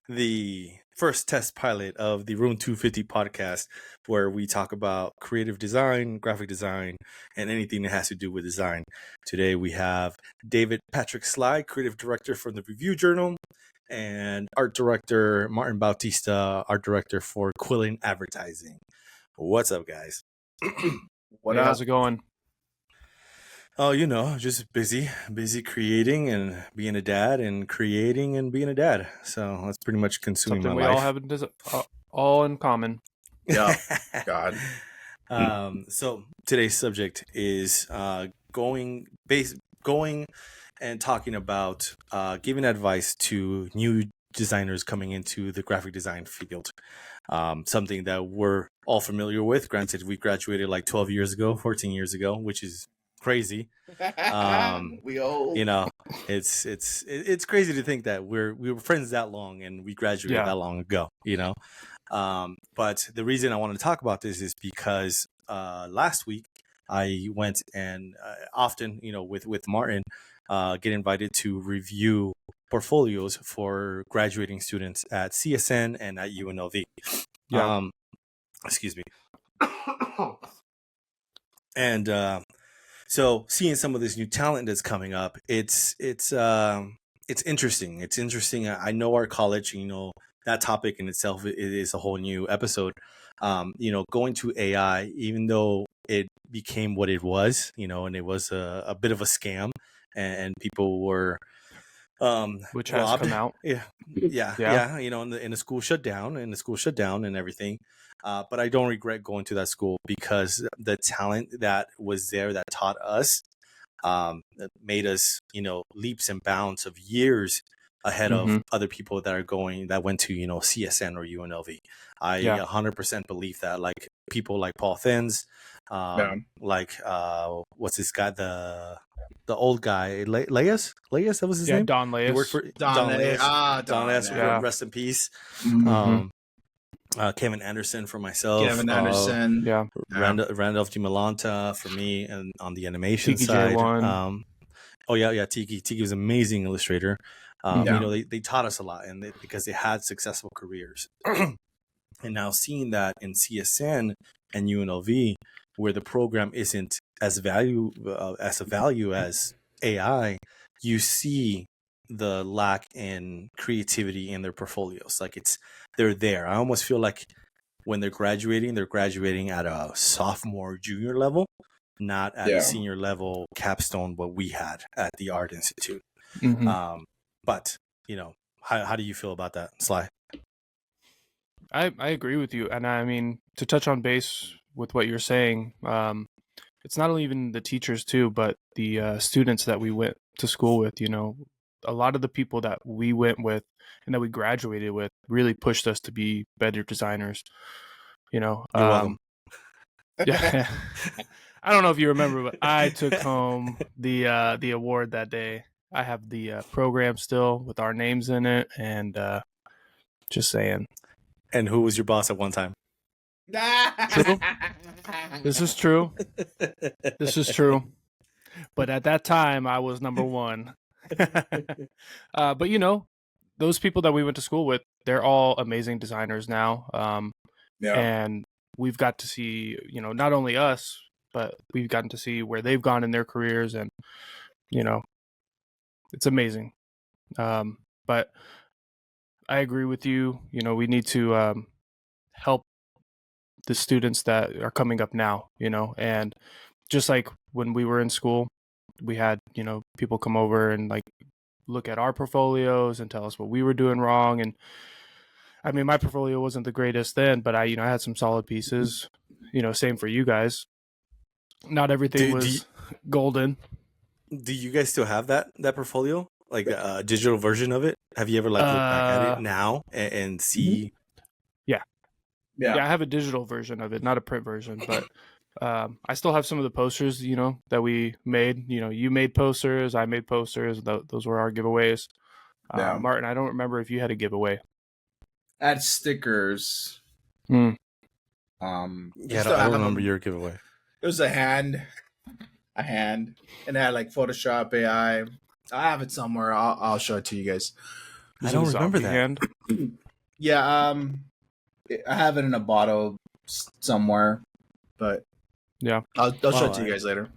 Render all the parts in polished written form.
the first test pilot of the Room250 podcast, where we talk about creative design, graphic design, and anything that has to do with design. Today we have David Patrick Sly, creative director from the Review Journal, and art director Martin Bautista, art director for Quillen Advertising. What's up, guys? What up? How's it going? Oh, just busy creating and being a dad, and creating and being a dad. So that's pretty much consuming Something my we life. all have all in common. Yeah, God. So today's subject is going and talking about giving advice to new designers coming into the graphic design field. Something that we're all familiar with. Granted, we graduated like 12 years ago, 14 years ago, which is crazy. We old. It's crazy to think that we were friends that long and we graduated that long ago. But the reason I wanted to talk about this is because last week I went and often, with Martin, get invited to review portfolios for graduating students at CSN and at UNLV. Yeah. Excuse me. And so seeing some of this new talent that's coming up, it's interesting. It's interesting. I know our college, that topic in itself is a whole new episode. Going to AI, even though it became what it was, and it was a bit of a scam, and people were which has robbed. come out. Yeah. In the school shutdown and everything. But I don't regret going to that school because the talent that was there that taught us that made us, leaps and bounds of years ahead of other people that went to, CSN or UNLV. I 100% believe that, like people like Paul Thins, like what's this guy, the old guy, Leas, that was his name. Don Leas. He worked for Don Leas. Don Leas, rest in peace. Kevin Anderson for myself. Kevin Anderson. Randolph Di Malanta for me, and on the animation Tiki side. J1. Tiki was an amazing illustrator. They taught us a lot, and because they had successful careers. And now seeing that in CSN and UNLV, where the program isn't as a value as AI, you see the lack in creativity in their portfolios. Like they're there. I almost feel like when they're graduating at a sophomore, junior level, not at a senior level capstone, what we had at the Art Institute. But how do you feel about that, Sly? I agree with you, and I mean, to touch on base with what you're saying, it's not only even the teachers too, but the students that we went to school with. A lot of the people that we went with and that we graduated with really pushed us to be better designers. You're welcome. Yeah. I don't know if you remember, but I took home the award that day. I have the program still with our names in it, and just saying. And who was your boss at one time? True. This is true. But at that time, I was number one. But those people that we went to school with, they're all amazing designers now. And we've got to see, not only us, but we've gotten to see where they've gone in their careers, and it's amazing. But I agree with you. We need to help the students that are coming up now, and just like when we were in school, we had, people come over and like look at our portfolios and tell us what we were doing wrong. And I mean, my portfolio wasn't the greatest then, but I had some solid pieces, same for you guys. Not everything was golden. Do you guys still have that portfolio? Like a digital version of it? Have you ever looked back at it now and see? Yeah, I have a digital version of it, not a print version, but I still have some of the posters, that we made. You made posters, I made posters. Those were our giveaways. Martin, I don't remember if you had a giveaway. I had stickers. I don't remember your giveaway. It was a hand, and it had like Photoshop AI. I have it somewhere. I'll show it to you guys. I don't remember that. Hand? Yeah, I have it in a bottle somewhere, but yeah, I'll show it to you guys later.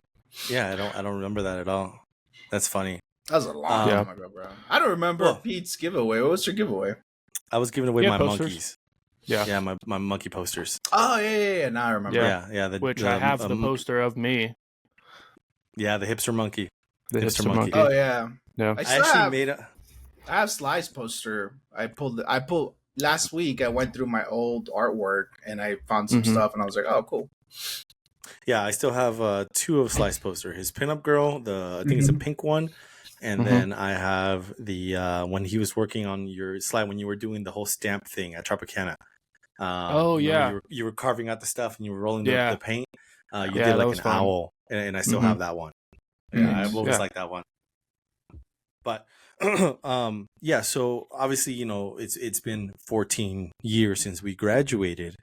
Yeah, I don't remember that at all. That's funny. That was a long time ago, bro. I don't remember Pete's giveaway. What was your giveaway? I was giving away my posters. monkeys. Yeah, my monkey posters. Oh yeah. Now I remember. Yeah. Which I have the poster of me. Yeah, the hipster monkey. The hipster monkey. Oh yeah. I actually made a. I have Sly's poster. I pulled last week. I went through my old artwork and I found some stuff, and I was like, oh, cool. Yeah, I still have 2 of Sly's poster. His pinup girl, I think it's a pink one, and then I have the when he was working on your slide when you were doing the whole stamp thing at Tropicana. You were carving out the stuff and you were rolling the paint. You did like an owl, and I still have that one. Yeah, I've always liked that one. But so obviously, it's been 14 years since we graduated.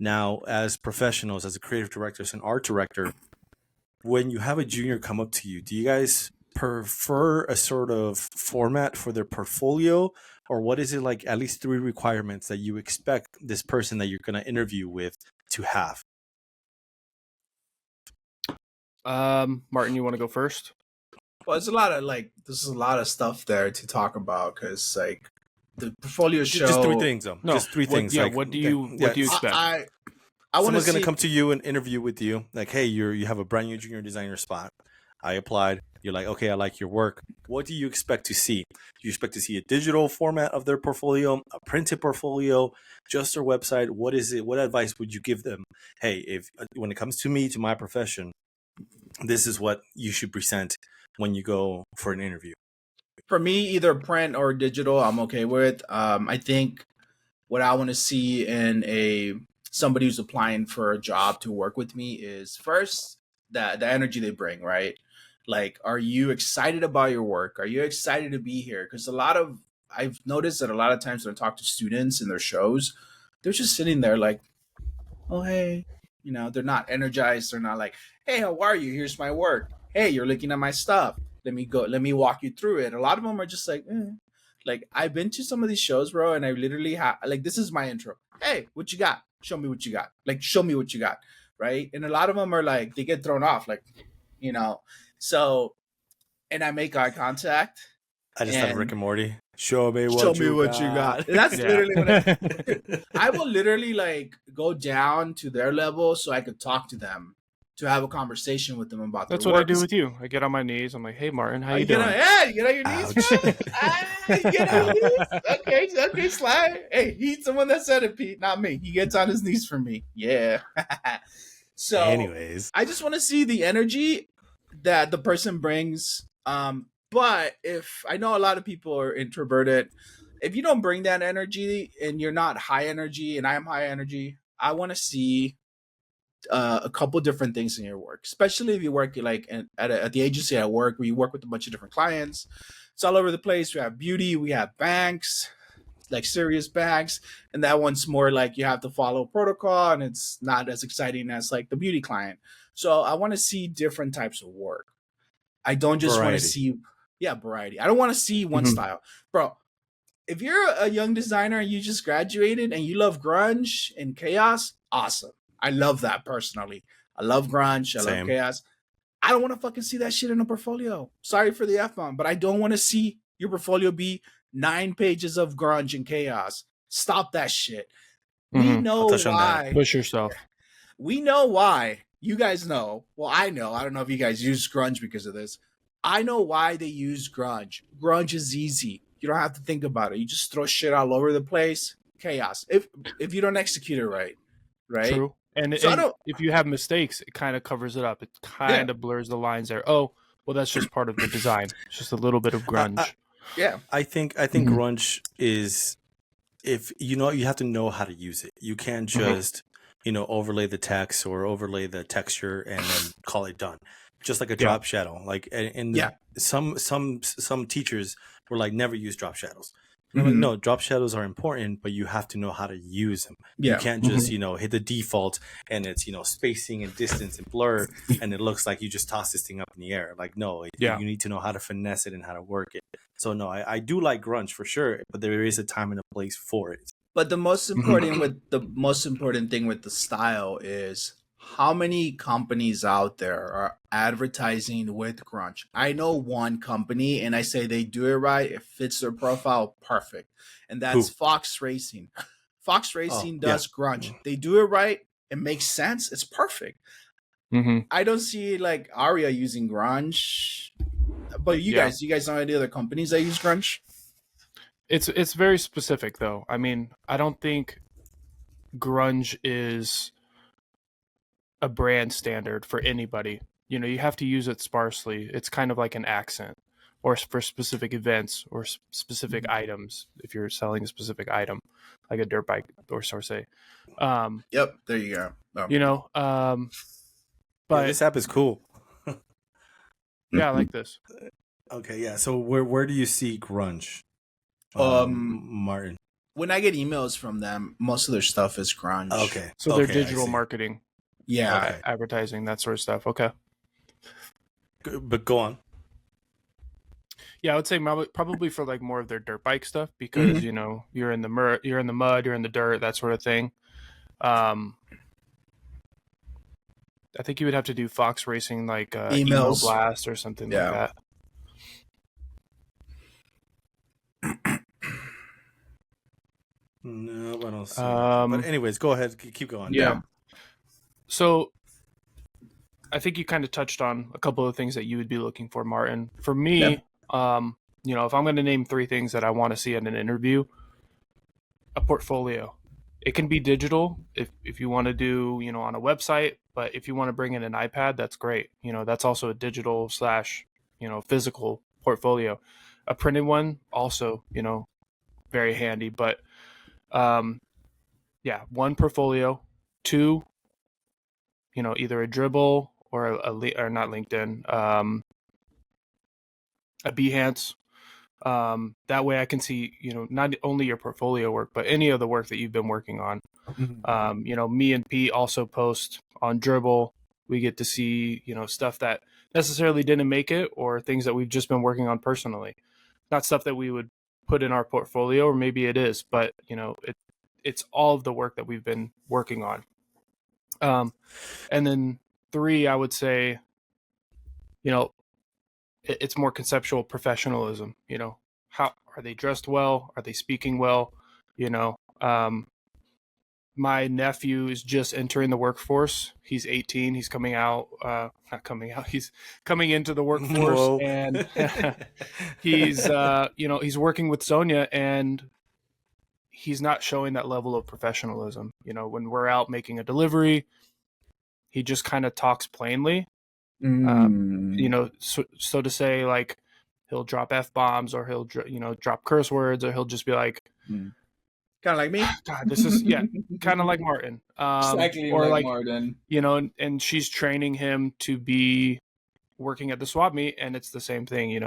Now, as professionals, as a creative director, as an art director, when you have a junior come up to you, do you guys prefer a sort of format for their portfolio, or what is it like? At least 3 requirements that you expect this person that you're going to interview with to have. Martin, you want to go first? Well, there's a lot of stuff there to talk about because the portfolio show. Just 3 things, though. No, just 3 things. Yeah. What do you expect? Someone's going to come to you and interview with you. Like, hey, you have a brand new junior designer spot. I applied. You're like, okay, I like your work. What do you expect to see? Do you expect to see a digital format of their portfolio, a printed portfolio, just their website? What is it? What advice would you give them? Hey, when it comes to me, to my profession, this is what you should present when you go for an interview. For me, either print or digital, I'm okay with. I think what I want to see in somebody who's applying for a job to work with me is first the energy they bring, right? Like, are you excited about your work? Are you excited to be here? Because I've noticed that a lot of times when I talk to students in their shows, they're just sitting there like, oh, hey, they're not energized. They're not like, hey, how are you? Here's my work. Hey, you're looking at my stuff. Let me walk you through it. A lot of them are just like, Like, I've been to some of these shows, bro, and I literally have, this is my intro. Hey, what you got? Show me what you got. Show me what you got, right? And a lot of them are like, they get thrown off, So, and I make eye contact. I just thought of Rick and Morty. Show me what you got. That's literally what I will literally go down to their level so I could talk to them, to have a conversation with them about That's their what work. I do with you. I get on my knees. I'm like, hey, Martin, how you doing? You get on your knees, bro? You get on your knees? Okay, Sly. Hey, he's the one that said it, Pete, not me. He gets on his knees for me. Yeah. So, anyways, I just want to see the energy that the person brings. But if I know a lot of people are introverted, if you don't bring that energy and you're not high energy and I'm high energy, I want to see a couple different things in your work, especially if you work at the agency I work, where you work with a bunch of different clients. It's all over the place. We have beauty, we have banks, serious banks, and that one's more like you have to follow protocol, and it's not as exciting as the beauty client. So I want to see different types of work. I don't just want to see variety. I don't want to see one style, bro. If you're a young designer and you just graduated and you love grunge and chaos, awesome. I love that personally. I love grunge. I love chaos. I don't want to fucking see that shit in a portfolio. Sorry for the F-bomb, but I don't want to see your portfolio be 9 pages of grunge and chaos. Stop that shit. We know why. Push yourself. We know why. You guys know. Well, I know. I don't know if you guys use grunge because of this. I know why they use grunge. Grunge is easy. You don't have to think about it. You just throw shit all over the place. Chaos. If you don't execute it right. True. And if you have mistakes, it kind of covers it up. It kind of blurs the lines there. Oh, well, that's just part of the design. It's just a little bit of grunge. I think grunge is, if you have to know how to use it. You can't just overlay the text or overlay the texture and then call it done. Just like a drop shadow. Some teachers were like, never use drop shadows. I'm like, no, drop shadows are important, but you have to know how to use them. You can't just, hit the default and it's, spacing and distance and blur, and it looks like you just toss this thing up in the air. Like, no, you need to know how to finesse it and how to work it. So, no, I do like grunge for sure, but there is a time and a place for it. But the most important thing with the style is how many companies out there are advertising with grunge. I know one company, and I say they do it right. It fits their profile perfect, and that's Fox Racing. Fox Racing does grunge. They do it right. It makes sense. It's perfect. I don't see like Aria using grunge, but you guys know any other companies that use grunge? It's very specific though. I mean, I don't think grunge is a brand standard for anybody. You have to use it sparsely. It's kind of like an accent, or for specific events or specific items. If you're selling a specific item, like a dirt bike or Source. Yep, there you go. But this app is cool. Yeah, I like this. Okay, yeah. So where do you see grunge, Martin? When I get emails from them, most of their stuff is grunge. Okay, so they're digital marketing. Yeah, advertising, that sort of stuff. Okay, but go on. Yeah, I would say probably for like more of their dirt bike stuff, because you're in the mud, you're in the dirt, that sort of thing. I think you would have to do Fox Racing like email blast or something like that. No, I don't see it. But anyways, go ahead, keep going. Yeah. So I think you kind of touched on a couple of things that you would be looking for, Martin. For me, if I'm going to name 3 things that I want to see in an interview, a portfolio. It can be digital if you want to do, on a website, but if you want to bring in an iPad, that's great. That's also a digital / physical portfolio. A printed one also, very handy, but one portfolio, 2, either a Dribble or or not LinkedIn, a Behance. That way I can see, not only your portfolio work, but any of the work that you've been working on. Me and Pete also post on Dribble. We get to see, stuff that necessarily didn't make it, or things that we've just been working on personally. Not stuff that we would put in our portfolio, or maybe it is, but it's all of the work that we've been working on. And then 3, I would say, it's more conceptual professionalism. How are they dressed well? Are they speaking well? My nephew is just entering the workforce. He's 18. He's coming out, not coming out. He's coming into the workforce, and he's, he's working with Sonia, and he's not showing that level of professionalism. When we're out making a delivery, he just kind of talks plainly. So to say, like, he'll drop F-bombs, or he'll, drop curse words, or he'll just be like, kind of like me. God, this is kind of like Martin. Exactly, or like Martin. And she's training him to be working at the swap meet, and it's the same thing.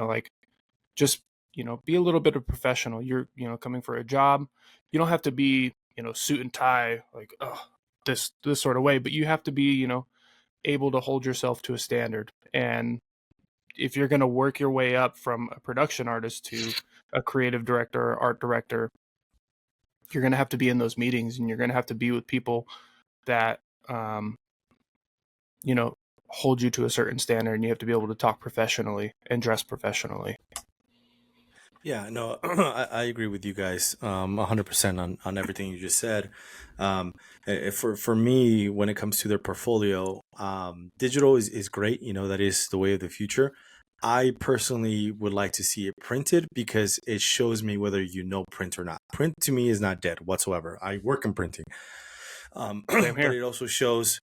Just be a little bit of professional. You're coming for a job. You don't have to be suit and tie, like this sort of way, but you have to be able to hold yourself to a standard. And if you're going to work your way up from a production artist to a creative director or art director, you're going to have to be in those meetings, and you're going to have to be with people that, hold you to a certain standard, and you have to be able to talk professionally and dress professionally. Yeah, no, I agree with you guys 100% on everything you just said. For me, when it comes to their portfolio, digital is great. That is the way of the future. I personally would like to see it printed, because it shows me whether print or not. Print to me is not dead whatsoever. I work in printing. But it also shows,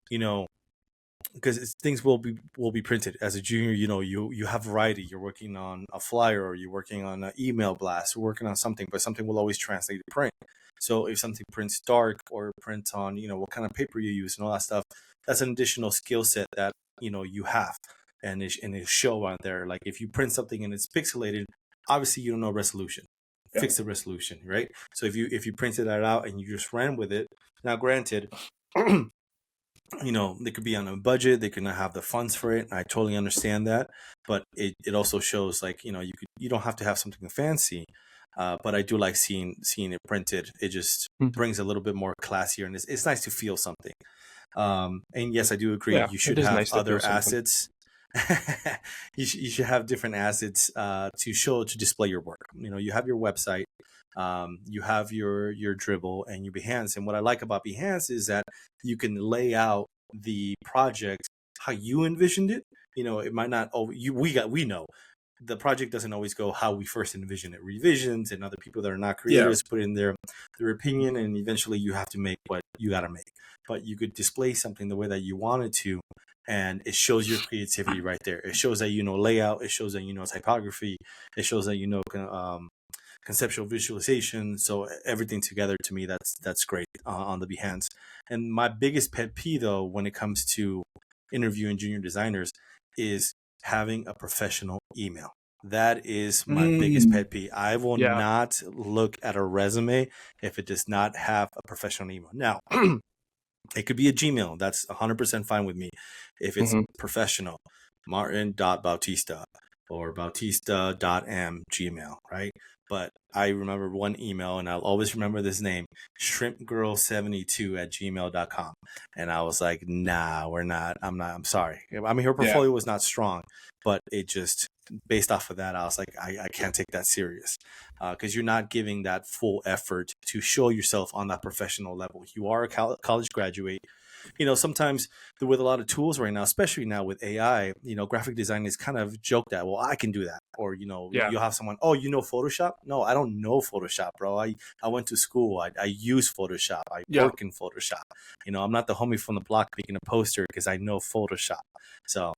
because things will be printed. As a junior, you have variety. You're working on a flyer, or you're working on an email blast, you're working on something, but something will always translate to print. So if something prints dark, or prints on, what kind of paper you use and all that stuff, that's an additional skill set that, you have. And it show out there. Like, if you print something and it's pixelated, obviously you don't know resolution. fix the resolution, right? So if you printed that out and you just ran with it, now granted, they could be on a budget, they could not have the funds for it. I totally understand that, but it also shows like, you don't have to have something fancy. But I do like seeing it printed. It just brings a little bit more classier, and it's nice to feel something. And yes, I do agree. You should have other assets. You should have different assets to display your work. You have your website, you have your Dribble and your Behance. And what I like about Behance is that you can lay out the project how you envisioned it. It might not. We know the project doesn't always go how we first envisioned it. Revisions and other people that are not creators put in their opinion, and eventually you have to make what you got to make. But you could display something the way that you wanted to, and it shows your creativity right there. It shows that layout. It shows that typography. It shows that conceptual visualization. So everything together, to me, that's great on the Behance. And my biggest pet peeve, though, when it comes to interviewing junior designers, is having a professional email. That is my biggest pet peeve. I will not look at a resume if it does not have a professional email. Now, it could be a Gmail. That's 100% fine with me. If it's professional, martin.bautista or bautista.m Gmail, right? But I remember one email, and I'll always remember this name, shrimpgirl72@gmail.com. And I was like, nah, we're not. I'm sorry. I mean, her portfolio was not strong, but it just, based off of that, I was like, I can't take that serious, because you're not giving that full effort to show yourself on that professional level. You are a college graduate. Sometimes with a lot of tools right now, especially now with AI, graphic design is kind of joked at. Well, I can do that. Or, you'll have someone, Photoshop? No, I don't know Photoshop, bro. I went to school. I use Photoshop. I work in Photoshop. I'm not the homie from the block making a poster because I know Photoshop. So,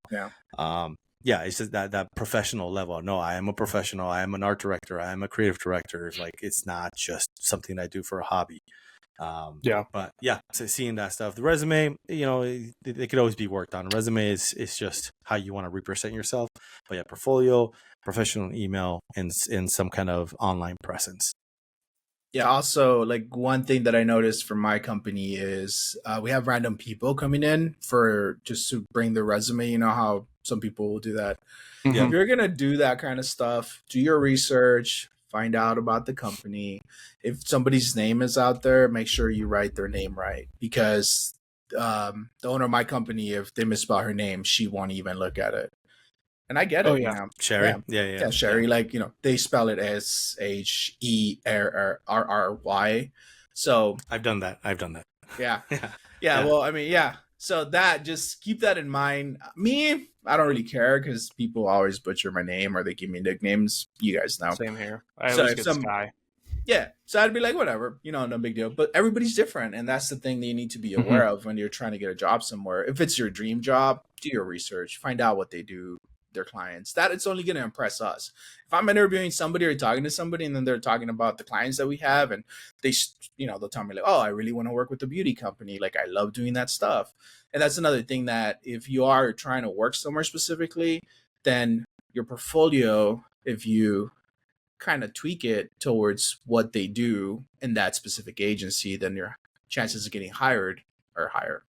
it's just that professional level. No, I am a professional. I am an art director. I am a creative director. Like, it's not just something I do for a hobby. So seeing that stuff, the resume, it could always be worked on. A resume is just how you want to represent yourself. But portfolio, professional email, and some kind of online presence. Yeah. Also, like, one thing that I noticed from my company is we have random people coming in for just to bring the resume. You know how some people will do that. If you're gonna do that kind of stuff, do your research. Find out about the company. If somebody's name is out there, make sure you write their name right, because the owner of my company, if they misspell her name, she won't even look at it. And I get it. Sherry. Yeah, Sherry. Like, they spell it SHERRY. So I've done that. Yeah. Well, I mean, so that, just keep that in mind. Me, I don't really care because people always butcher my name or they give me nicknames. You guys know. Same here. I always get Sky. Yeah. So I'd be like, whatever, no big deal. But everybody's different. And that's the thing that you need to be aware of when you're trying to get a job somewhere. If it's your dream job, do your research, find out what they do, their clients. That it's only going to impress us. If I'm interviewing somebody or talking to somebody and then they're talking about the clients that we have, and they, they'll tell me like, oh, I really want to work with the beauty company. Like, I love doing that stuff. And that's another thing, that if you are trying to work somewhere specifically, then your portfolio, if you kind of tweak it towards what they do in that specific agency, then your chances of getting hired are higher.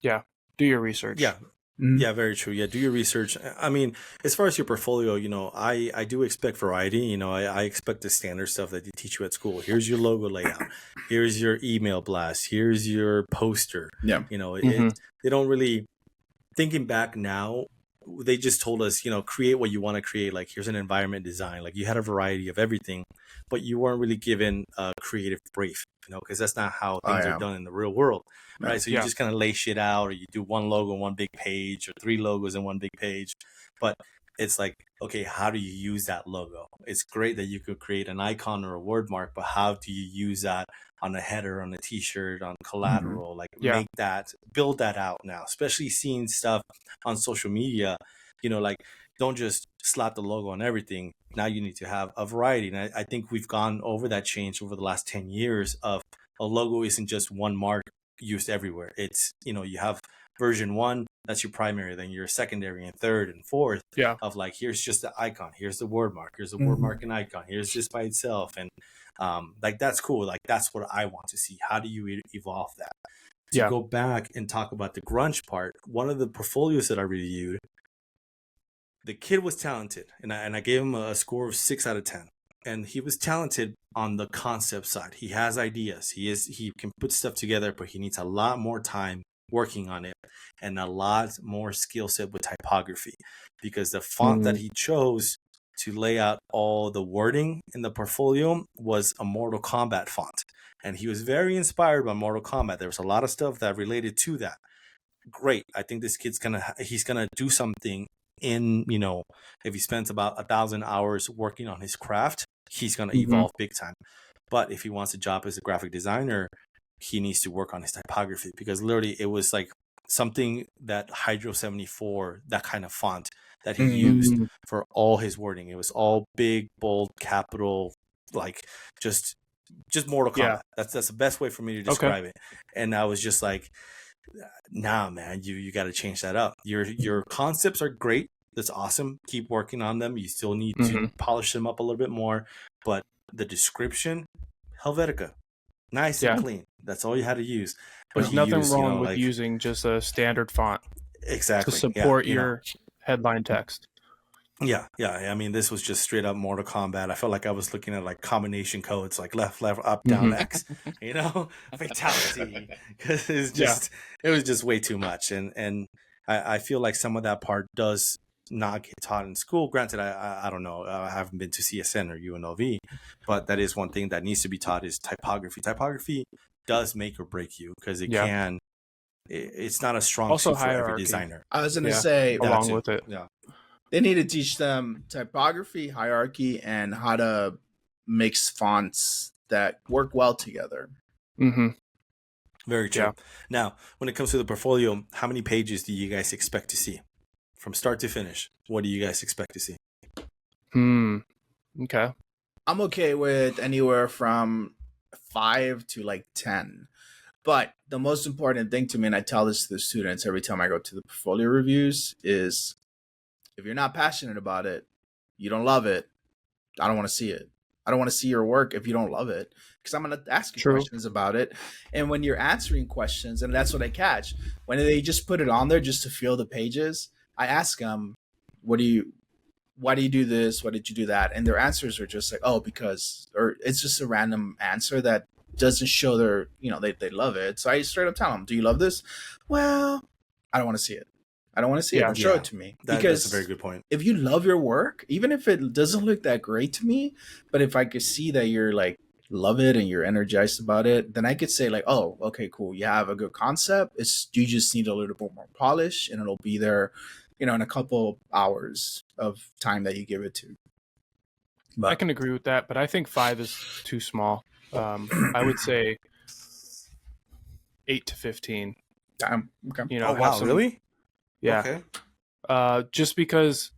Yeah. Do your research. Yeah. Yeah, very true. Yeah, do your research. I mean, as far as your portfolio, I do expect variety. I expect the standard stuff that they teach you at school. Here's your logo layout. Here's your email blast. Here's your poster. Yeah. They don't really, thinking back now, they just told us, create what you want to create. Like, here's an environment design. Like, you had a variety of everything, but you weren't really given a creative brief, because that's not how things are done in the real world. Right. So you just kind of lay shit out, or you do one logo in one big page, or 3 logos in one big page. But it's like, okay, how do you use that logo? It's great that you could create an icon or a word mark, but how do you use that on a header, on a t-shirt, on collateral? Like, build that out now, especially seeing stuff on social media, like, don't just slap the logo on everything. Now you need to have a variety. And I think we've gone over that change over the last 10 years of a logo isn't just one mark used everywhere. It's, you have version 1, that's your primary, then your secondary and third and fourth of like, here's just the icon, here's the word mark, here's the word mark and icon, here's this by itself. And like, that's cool. Like, that's what I want to see. How do you evolve that? To go back and talk about the grunge part, one of the portfolios that I reviewed, the kid was talented, and I gave him a score of 6 out of 10. And he was talented on the concept side. He has ideas. He can put stuff together, but he needs a lot more time working on it and a lot more skill set with typography, because the font that he chose to lay out all the wording in the portfolio was a Mortal Kombat font. And he was very inspired by Mortal Kombat. There was a lot of stuff that related to that. Great. I think this kid's he's gonna do something in, you know, if he spends about 1,000 hours working on his craft, he's going to evolve big time. But if he wants a job as a graphic designer, he needs to work on his typography, because literally it was like something that Hydro 74, that kind of font that he used for all his wording. It was all big, bold, capital, like just Mortal Kombat. That's the best way for me to describe it. And I was just like, nah, man, you got to change that up. Your concepts are great. That's awesome. Keep working on them. You still need to polish them up a little bit more. But the description, Helvetica, nice and clean. That's all you had to use. But there's nothing wrong with using just a standard font. Exactly. To support your headline text. Yeah. I mean, this was just straight up Mortal Kombat. I felt like I was looking at like combination codes, like left, up, down, X, you know, fatality. Because it was just way too much. And I feel like some of that part does not get taught in school. Granted, I don't know. I haven't been to CSN or UNLV, but that is one thing that needs to be taught is typography. Typography does make or break you, because it can. It's not a strong suit for every designer. I was going to say, along with it. Yeah. They need to teach them typography, hierarchy, and how to mix fonts that work well together. Very true. Yeah. Now, when it comes to the portfolio, how many pages do you guys expect to see? From start to finish, what do you guys expect to see? Okay. I'm okay with anywhere from 5 to like 10. But the most important thing to me, and I tell this to the students every time I go to the portfolio reviews, is if you're not passionate about it, you don't love it, I don't want to see it. I don't want to see your work if you don't love it, because I'm going to ask you questions about it. And when you're answering questions, and that's what I catch, when they just put it on there just to fill the pages, I ask them, why do you do this? Why did you do that? And their answers are just like, oh, because, or it's just a random answer that doesn't show their, they love it. So I straight up tell them, do you love this? Well, I don't want to see it. I don't want to see it. Don't show it to me. That's a very good point. If you love your work, even if it doesn't look that great to me, but if I could see that you're like, love it and you're energized about it, then I could say like, oh, okay, cool. You have a good concept. You just need a little bit more polish, and it'll be there, in a couple hours of time that you give it to. But I can agree with that, but I think 5 is too small. I would say 8 to 15. Damn. Okay. Oh, wow, really? Yeah. Okay. Just because,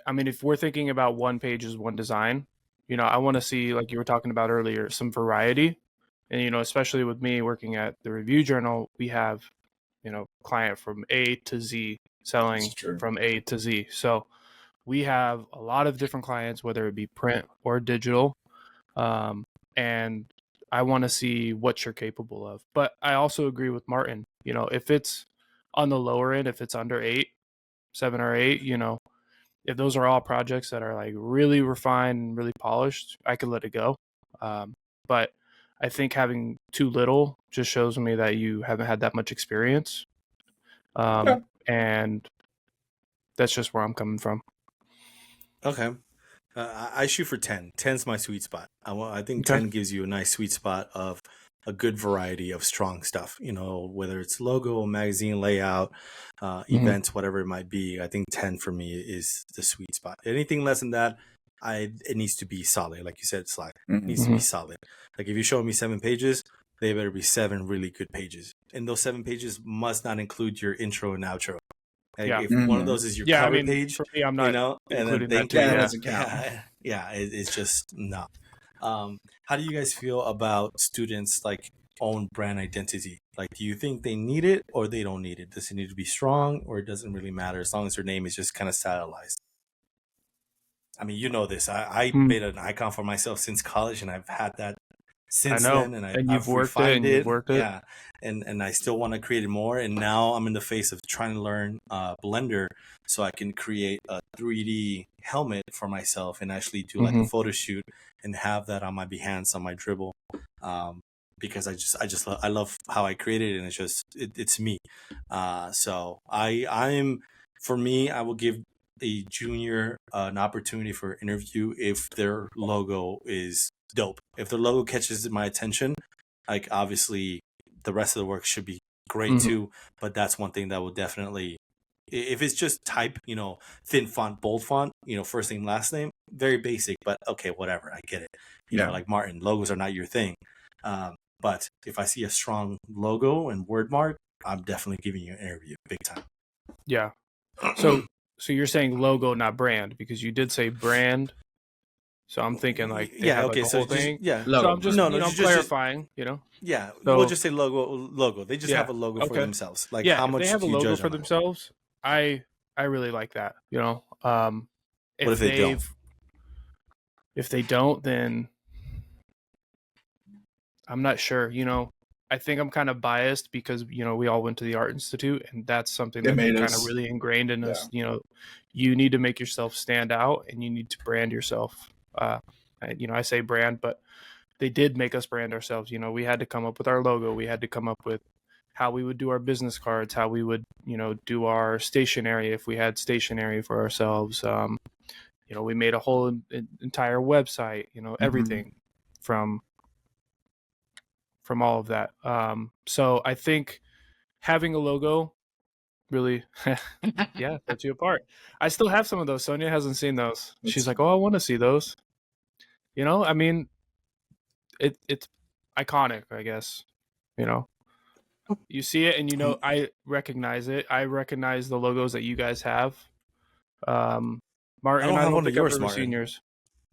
I mean, if we're thinking about one page is one design, I want to see, like you were talking about earlier, some variety. And, especially with me working at the Review Journal, we have, client from A to Z selling from A to Z. So we have a lot of different clients, whether it be print or digital. And I want to see what you're capable of. But I also agree with Martin, if it's on the lower end, if it's under 7 or 8, if those are all projects that are like really refined and really polished, I could let it go. But I think having too little just shows me that you haven't had that much experience. And that's just where I'm coming from. Okay. I shoot for 10. 10's my sweet spot. I think 10 gives you a nice sweet spot of a good variety of strong stuff, whether it's logo, magazine layout, events, whatever it might be. I think 10 for me is the sweet spot. Anything less than that, it needs to be solid. Like you said, Sly, it needs to be solid. Like if you show me 7 pages, they better be 7 really good pages. And those 7 pages must not include your intro and outro. Like if one of those is your cover page, for me, I'm not including that doesn't count. It's just no. How do you guys feel about students like own brand identity? Like, do you think they need it or they don't need it? Does it need to be strong, or it doesn't really matter as long as their name is just kind of stylized? I mean, you know this. I made an icon for myself since college, and I've had that since then, and I've refined it. Yeah, and I still want to create more. And now I'm in the phase of trying to learn Blender so I can create a 3D helmet for myself and actually do like a photo shoot and have that on my Behance, on my Dribble, because I love how I created it, and it's me. So for me, I will give a junior an opportunity for an interview if their logo is dope. If their logo catches my attention, like obviously the rest of the work should be great too, but that's one thing that will definitely, if it's just type, thin font, bold font, first name, last name, very basic, but okay, whatever, I get it. You know, like Martin, logos are not your thing. But if I see a strong logo and word mark, I'm definitely giving you an interview, big time. Yeah. So you're saying logo, not brand, because you did say brand. So I'm thinking like they have like a whole thing. Logo. So I'm just I'm clarifying. Yeah, so, we'll just say logo. They just have a logo for themselves. Like how much if they have do a you logo judge for on themselves, I really like that. What if they don't? If they don't, then I'm not sure. I think I'm kind of biased because we all went to the Art Institute, and that's something that kind of really ingrained in us. You need to make yourself stand out, and you need to brand yourself. I say brand, but they did make us brand ourselves. We had to come up with our logo. We had to come up with how we would do our business cards, how we would do our stationery if we had stationery for ourselves. We made a whole entire website. Everything from all of that. So I think having a logo really, sets you apart. I still have some of those. Sonia hasn't seen those. She's like, "Oh, I want to see those." I mean, it's iconic, I guess. You see it, and I recognize it. I recognize the logos that you guys have. Martin, I don't have one of yours, I've ever Martin. seen yours.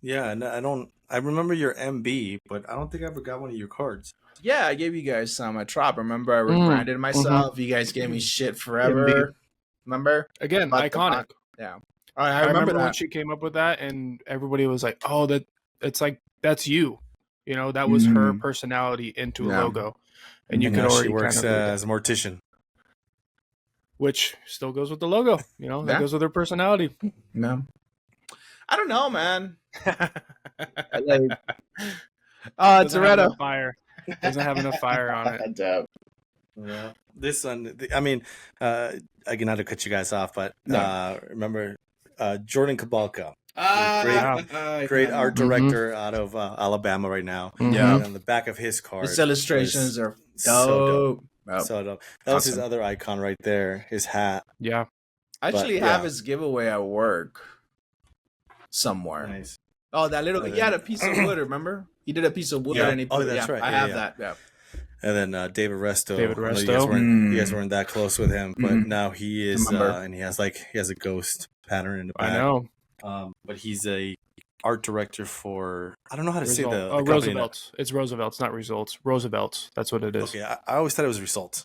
Yeah, and I don't. I remember your MB, but I don't think I ever got one of your cards. Yeah, I gave you guys some at Trop. Remember, I rebranded myself. You guys gave me shit forever. Remember? Again, iconic. Yeah. I remember that. When she came up with that, and everybody was like, "Oh, it's like that's you." That was her personality into a logo, and you could already. She works as a mortician, which still goes with the logo. That goes with her personality. No, I don't know, man. It's a red fire. Doesn't have enough fire on it. Yeah. This one, I mean, again, not to cut you guys off, but remember Jordan Kabalka, great art director out of Alabama right now. Yeah, and on the back of his card, his illustrations are dope. So dope. So dope. That was his other icon right there. His hat. Yeah, I actually have his giveaway at work somewhere. Nice. Oh, that little he had a piece of wood. Remember, he did a piece of wood and he put. That's right. I have that. Yeah. And then David Resto. You guys weren't that close with him, but now he is, and he has a ghost pattern in the back. I know. But he's a art director for, I don't know how to say the Roosevelt's. It's Roosevelt's, not Results. Roosevelt's. That's what it is. Okay, I always thought it was Results.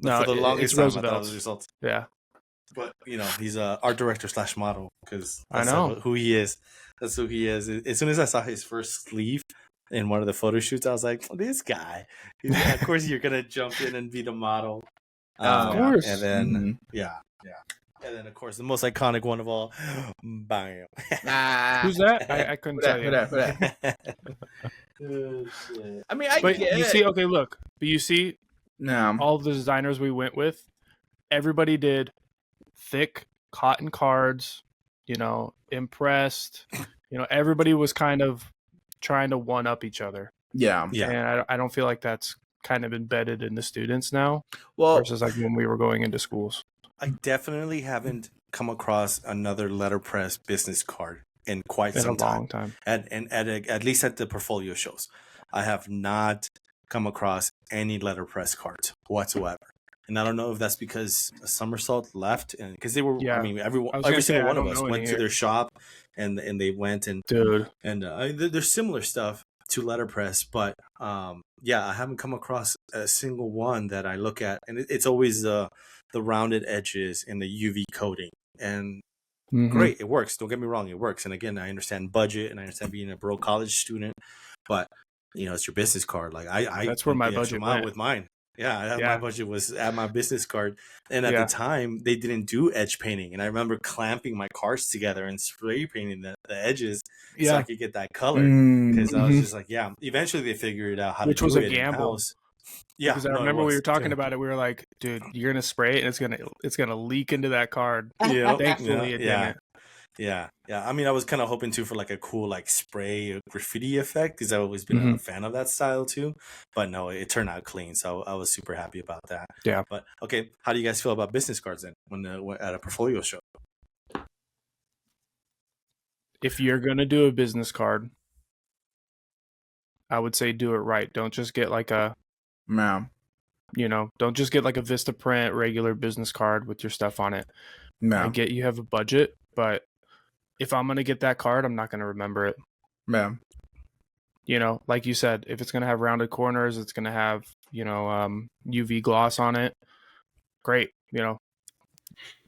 No, for the longest time, I thought it was Results. Yeah. But he's a art director / model because I know who he is. That's who he is. As soon as I saw his first sleeve in one of the photo shoots, I was like, this guy. Of course, you're gonna jump in and be the model. Of course. And then and then of course the most iconic one of all, bam. Who's that? I couldn't tell you. I mean, but you see, okay, look, but you see, no, all the designers we went with, everybody did thick cotton cards. Impressed. Everybody was kind of trying to one up each other. Yeah. And I don't feel like that's kind of embedded in the students now. Well, versus like when we were going into schools. I definitely haven't come across another letterpress business card in quite some time. Long time. At least at the portfolio shows, I have not come across any letterpress cards whatsoever. And I don't know if that's because Somersault left, and because they were, I mean, every single one of us went to their shop, and they went and dude, and there's similar stuff to letterpress, but yeah, I haven't come across a single one that I look at, and it's always the rounded edges and the UV coating. And great, it works. Don't get me wrong, it works. And again, I understand budget, and I understand being a broke college student, but it's your business card. Like I that's where my budget went with mine. Yeah, Yeah. my budget was at my business card. And at the time, they didn't do edge painting. And I remember clamping my cards together and spray painting the edges so I could get that color. Because I was just like, eventually they figured out how to do it. Which was a gamble. In-house. Yeah, because I remember we were talking about it. We were like, dude, you're going to spray it and it's gonna leak into that card. Yeah. Thankfully, it didn't. Yeah. I mean, I was kind of hoping too for like a cool like spray graffiti effect because I've always been a fan of that style too. But no, it turned out clean, so I was super happy about that. Yeah. But okay, how do you guys feel about business cards then when at a portfolio show? If you're gonna do a business card, I would say do it right. Don't just get like a don't just get like a Vistaprint regular business card with your stuff on it. I get you have a budget, but if I'm going to get that card, I'm not going to remember it. Like you said, if it's going to have rounded corners, it's going to have, UV gloss on it. Great.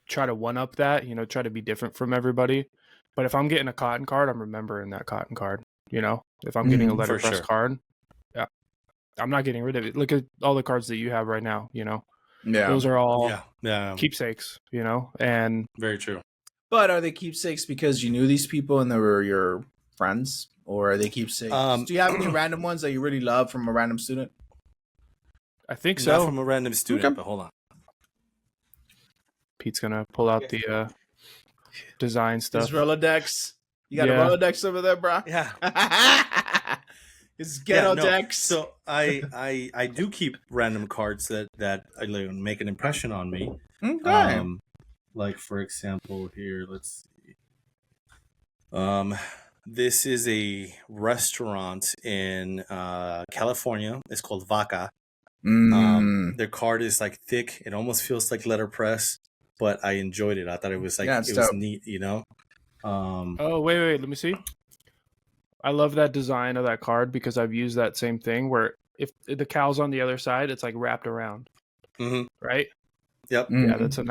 Try to one up that, try to be different from everybody. But if I'm getting a cotton card, I'm remembering that cotton card. If I'm getting a letterpress card, I'm not getting rid of it. Look at all the cards that you have right now, Those are all keepsakes, and very true. But are they keepsakes because you knew these people and they were your friends, or are they keepsakes? Do you have any random ones that you really love from a random student? I think so. Not from a random student, but hold on. Pete's gonna pull out the design stuff. His Rolodex. You got a Rolodex over there, bro? Yeah. His ghetto decks. So I do keep random cards that make an impression on me. Okay. Like for example, here, let's see. This is a restaurant in California. It's called Vaca. Their card is like thick. It almost feels like letterpress, but I enjoyed it. I thought it was like it was neat, Oh wait, let me see. I love that design of that card because I've used that same thing where if the cow's on the other side, it's like wrapped around, right? Yep. Yeah, that's a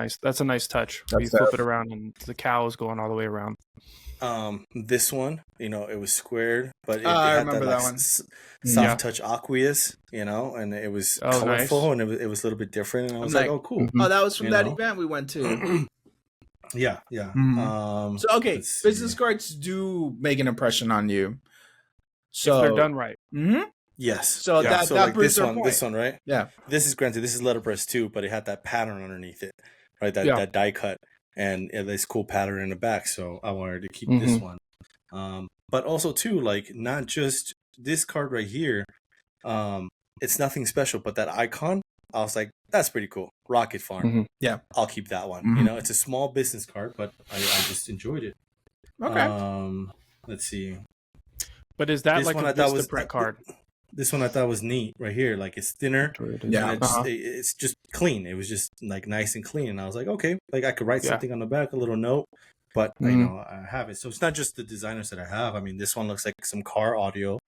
nice touch. You flip it around and the cow is going all the way around. This one, it was squared, but it I had remember that one. Soft touch aqueous, and it was colorful, nice. and it was a little bit different. And I was like, oh, cool. Oh, that was from that event we went to. Yeah. So okay, business cards do make an impression on you. So if they're done right. Yes. So that like proves this one, right? Yeah. This is letterpress too, but it had that pattern underneath it, right? That die cut, and this cool pattern in the back. So I wanted to keep this one. But also too, like not just this card right here. It's nothing special, but that icon, I was like, that's pretty cool. Rocket Farm. Yeah. I'll keep that one. It's a small business card, but I just enjoyed it. Okay. Let's see. But is that like a Vistaprint card? This one I thought was neat right here. Like it's thinner. Yeah. It's just clean. It was just like nice and clean. And I was like, okay, like I could write something on the back, a little note, but I have it. So it's not just the designers that I have. I mean, this one looks like some car audio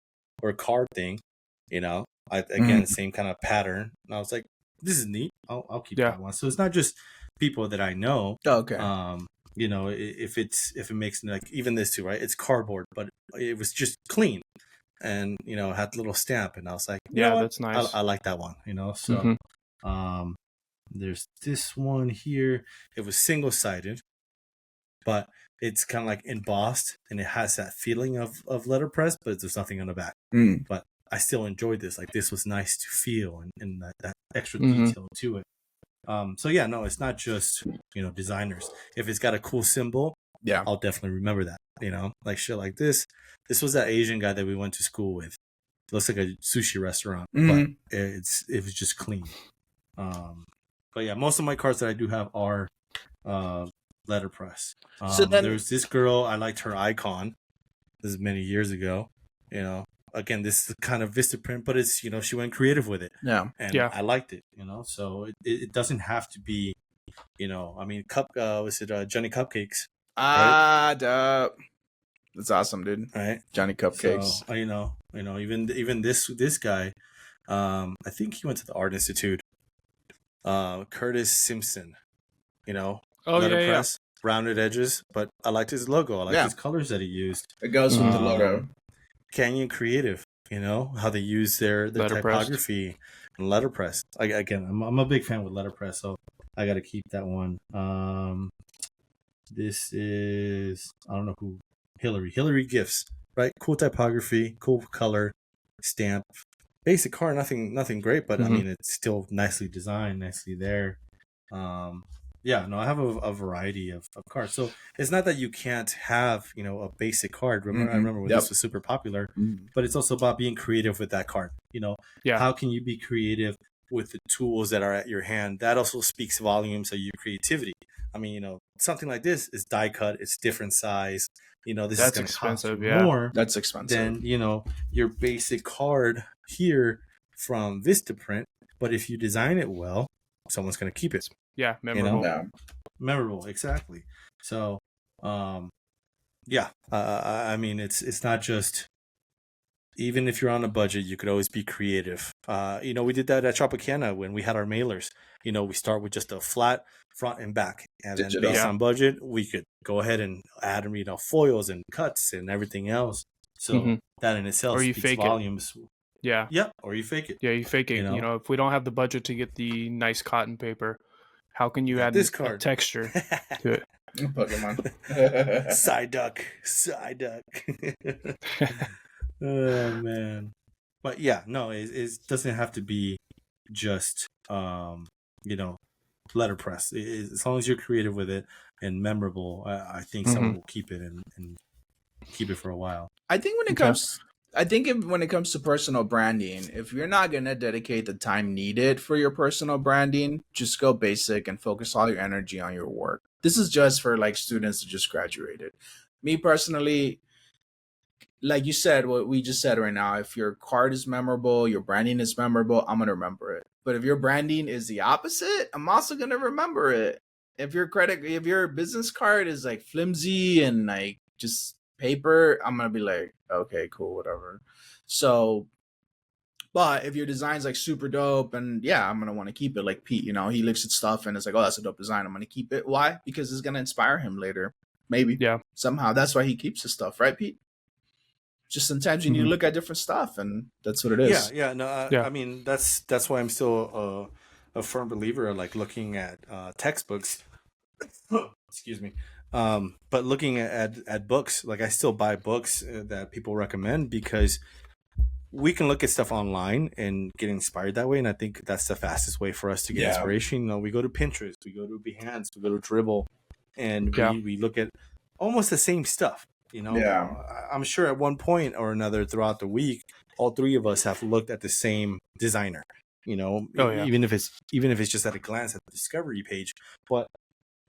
or car thing, again, same kind of pattern. And I was like, this is neat. I'll keep that one. So it's not just people that I know. Okay. If it makes like even this too, right? It's cardboard, but it was just clean. And it had a little stamp, and I was like, that's nice. I like that one, So, there's this one here. It was single-sided, but it's kind of like embossed, and it has that feeling of letterpress, but there's nothing on the back. But I still enjoyed this. Like this was nice to feel, and that extra detail to it. So yeah, no, it's not just designers. If it's got a cool symbol, I'll definitely remember that. Like shit like this. This was that Asian guy that we went to school with. It looks like a sushi restaurant, but it was just clean. But yeah, most of my cards that I do have are letterpress. So then there's this girl. I liked her icon. This is many years ago. Again, this is kind of Vistaprint, but it's she went creative with it. Yeah, and I liked it. So it doesn't have to be. I mean, was it Johnny Cupcakes? Right? Dope. That's awesome, dude. Right, Johnny Cupcakes. So, You know, even this guy, I think he went to the Art Institute. Curtis Simpson, you know, letterpress, rounded edges, but I liked his logo. I liked his colors that he used. It goes with the logo. Canyon Creative, you know, how they use their typography and letterpress. I'm a big fan with letterpress, so I got to keep that one. This is, I don't know who, Hillary Gifts, right? Cool typography, cool color, stamp. Basic car, nothing great, but I mean, it's still nicely designed, nicely there. I have a variety of cards. So it's not that you can't have, you know, a basic card. I remember when this was super popular, but it's also about being creative with that card. You know, how can you be creative with the tools that are at your hand? That also speaks volumes of your creativity. I mean, you know, something like this is die cut. It's different size. You know, this is going to cost more. That's expensive than, you know, your basic card here from Vistaprint. But if you design it well, someone's going to keep it. Yeah, memorable. You know? Memorable, exactly. So, I mean, it's not just, even if you're on a budget, you could always be creative. You know, we did that at Tropicana when we had our mailers. You know, we start with just a flat front and back, and then based on budget, we could go ahead and add, you know, foils and cuts and everything else. So that in itself speaks volumes. Yeah. Yeah. Or you fake it. Yeah, you fake it. You know, if we don't have the budget to get the nice cotton paper, how can you add this card texture to it? Pokemon. Psyduck. Oh man. But yeah, no, it doesn't have to be just you know, letterpress. As long as you're creative with it and memorable, I think someone will keep it and keep it for a while. I think when it comes to personal branding, if you're not going to dedicate the time needed for your personal branding, just go basic and focus all your energy on your work. This is just for like students that just graduated. Me personally, like you said, what we just said right now, if your card is memorable, your branding is memorable, I'm going to remember it. But if your branding is the opposite, I'm also going to remember it. If your business card is like flimsy and like just paper, I'm going to be like, okay, cool, whatever. So, but if your design's like super dope and I'm going to want to keep it, like Pete, you know, he looks at stuff and it's like, oh, that's a dope design. I'm going to keep it. Why? Because it's going to inspire him later. Maybe. Yeah. Somehow. That's why he keeps his stuff, right, Pete? Just sometimes you need to look at different stuff, and that's what it is. I mean, that's why I'm still a firm believer of like looking at textbooks. Excuse me. But looking at books, like I still buy books that people recommend because we can look at stuff online and get inspired that way. And I think that's the fastest way for us to get inspiration. You know, we go to Pinterest, we go to Behance, we go to Dribbble, and we look at almost the same stuff. You know, I'm sure at one point or another throughout the week, all three of us have looked at the same designer. You know, even if it's just at a glance at the discovery page. But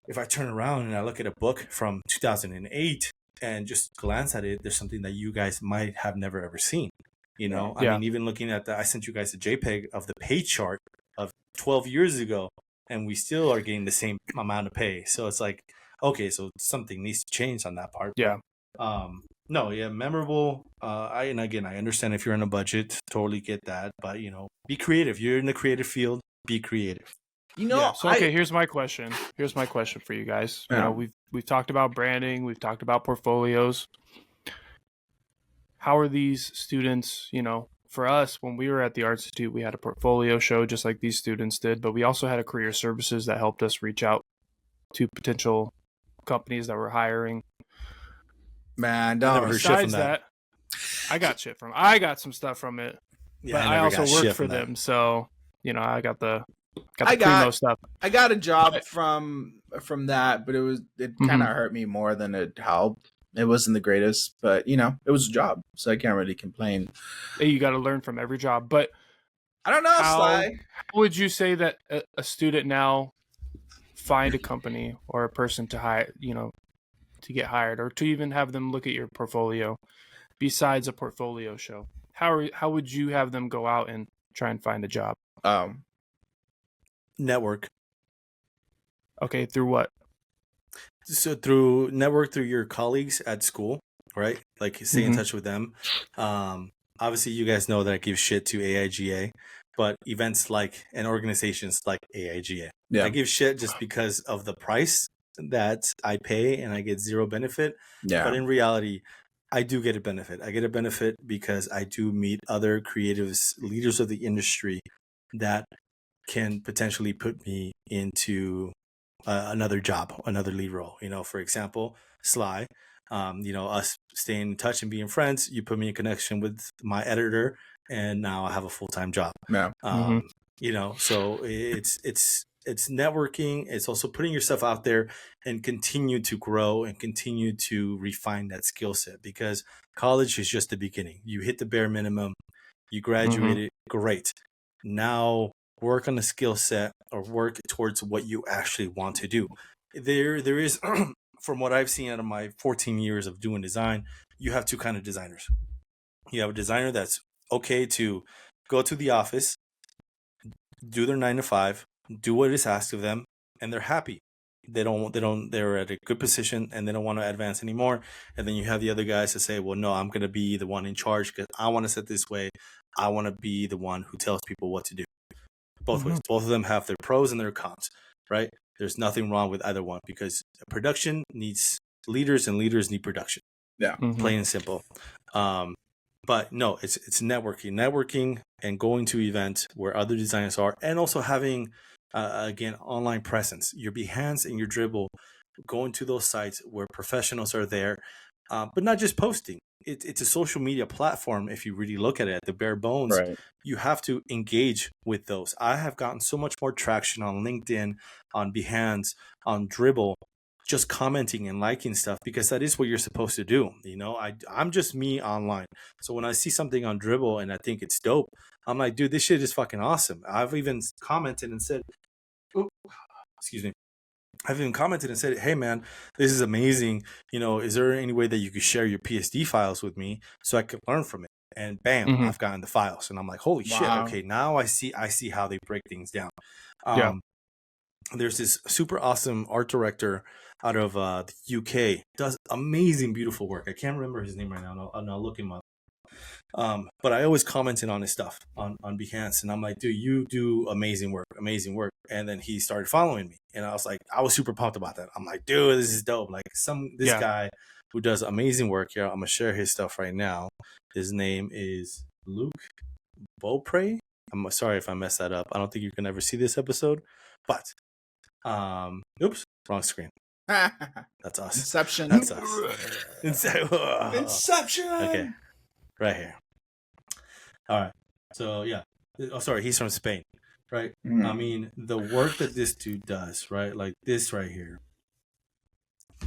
if I turn around and I look at a book from 2008 and just glance at it, there's something that you guys might have never ever seen. You know, I mean, even looking at I sent you guys a JPEG of the pay chart of 12 years ago, and we still are getting the same amount of pay. So it's like, okay, so something needs to change on that part. Yeah. Memorable. And again, I understand if you're on a budget, totally get that. But you know, be creative. You're in the creative field. Be creative. You know. So here's my question. Here's my question for you guys. You know, we've talked about branding. We've talked about portfolios. How are these students? You know, for us, when we were at the Art Institute, we had a portfolio show just like these students did, but we also had a career services that helped us reach out to potential companies that were hiring. Man, besides that, I got some stuff from it. Yeah, but I also worked for them, so you know, I got the primo stuff. I got a job from that, but it kind of hurt me more than it helped. It wasn't the greatest, but you know, it was a job, so I can't really complain. You got to learn from every job, but I don't know. How would you say that a student now find a company or a person to hire? You know, to get hired or to even have them look at your portfolio besides a portfolio show? How would you have them go out and try and find a job? Network. Okay, through what? So through network, through your colleagues at school, right? Like stay in touch with them. obviously you guys know that I give shit to AIGA, but events like and organizations like AIGA, I give shit just because of the price that I pay and I get zero benefit. But in reality, I do get a benefit. I get a benefit because I do meet other creatives, leaders of the industry that can potentially put me into another job, another lead role. You know, for example, Sly, you know, us staying in touch and being friends, you put me in connection with my editor, and now I have a full-time job. You know, so it's networking. It's also putting yourself out there and continue to grow and continue to refine that skill set, because college is just the beginning. You hit the bare minimum, you graduated, great. Now work on a skill set or work towards what you actually want to do. There is, from what I've seen out of my 14 years of doing design, you have two kind of designers. You have a designer that's okay to go to the office, do their 9 to 5, do what is asked of them, and they're happy. They're at a good position and they don't want to advance anymore. And then you have the other guys that say, well, no, I'm going to be the one in charge because I want to set this way. I want to be the one who tells people what to do. Both ways. Both of them have their pros and their cons, right? There's nothing wrong with either one, because production needs leaders and leaders need production. Plain and simple. But no, it's networking and going to events where other designers are, and also having again, online presence, your Behance and your Dribble, going to those sites where professionals are there, but not just posting. It's a social media platform. If you really look at it, at the bare bones, you have to engage with those. I have gotten so much more traction on LinkedIn, on Behance, on Dribble, just commenting and liking stuff, because that is what you're supposed to do. You know, I'm just me online. So when I see something on Dribble and I think it's dope, I'm like, dude, this shit is fucking awesome. I've even commented and said, I've even commented and said, hey man, this is amazing. You know, is there any way that you could share your PSD files with me so I could learn from it? And bam, I've gotten the files, and I'm like, holy shit. Okay, now I see how they break things down. There's this super awesome art director out of the UK, does amazing, beautiful work. I can't remember his name right now. I'll look him up. But I always commented on his stuff on Behance, and I'm like, dude, you do amazing work. And then he started following me, and I was super pumped about that. I'm like, dude, this is dope. Like this guy who does amazing work here. I'm gonna share his stuff right now. His name is Luke Beaupre. I'm sorry if I messed that up. I don't think you can ever see this episode, but oops, wrong screen. That's us. Inception. That's us. Inception. Okay. Right here. All right. So yeah. Oh, sorry. He's from Spain, right? I mean, the work that this dude does, right? Like this right here.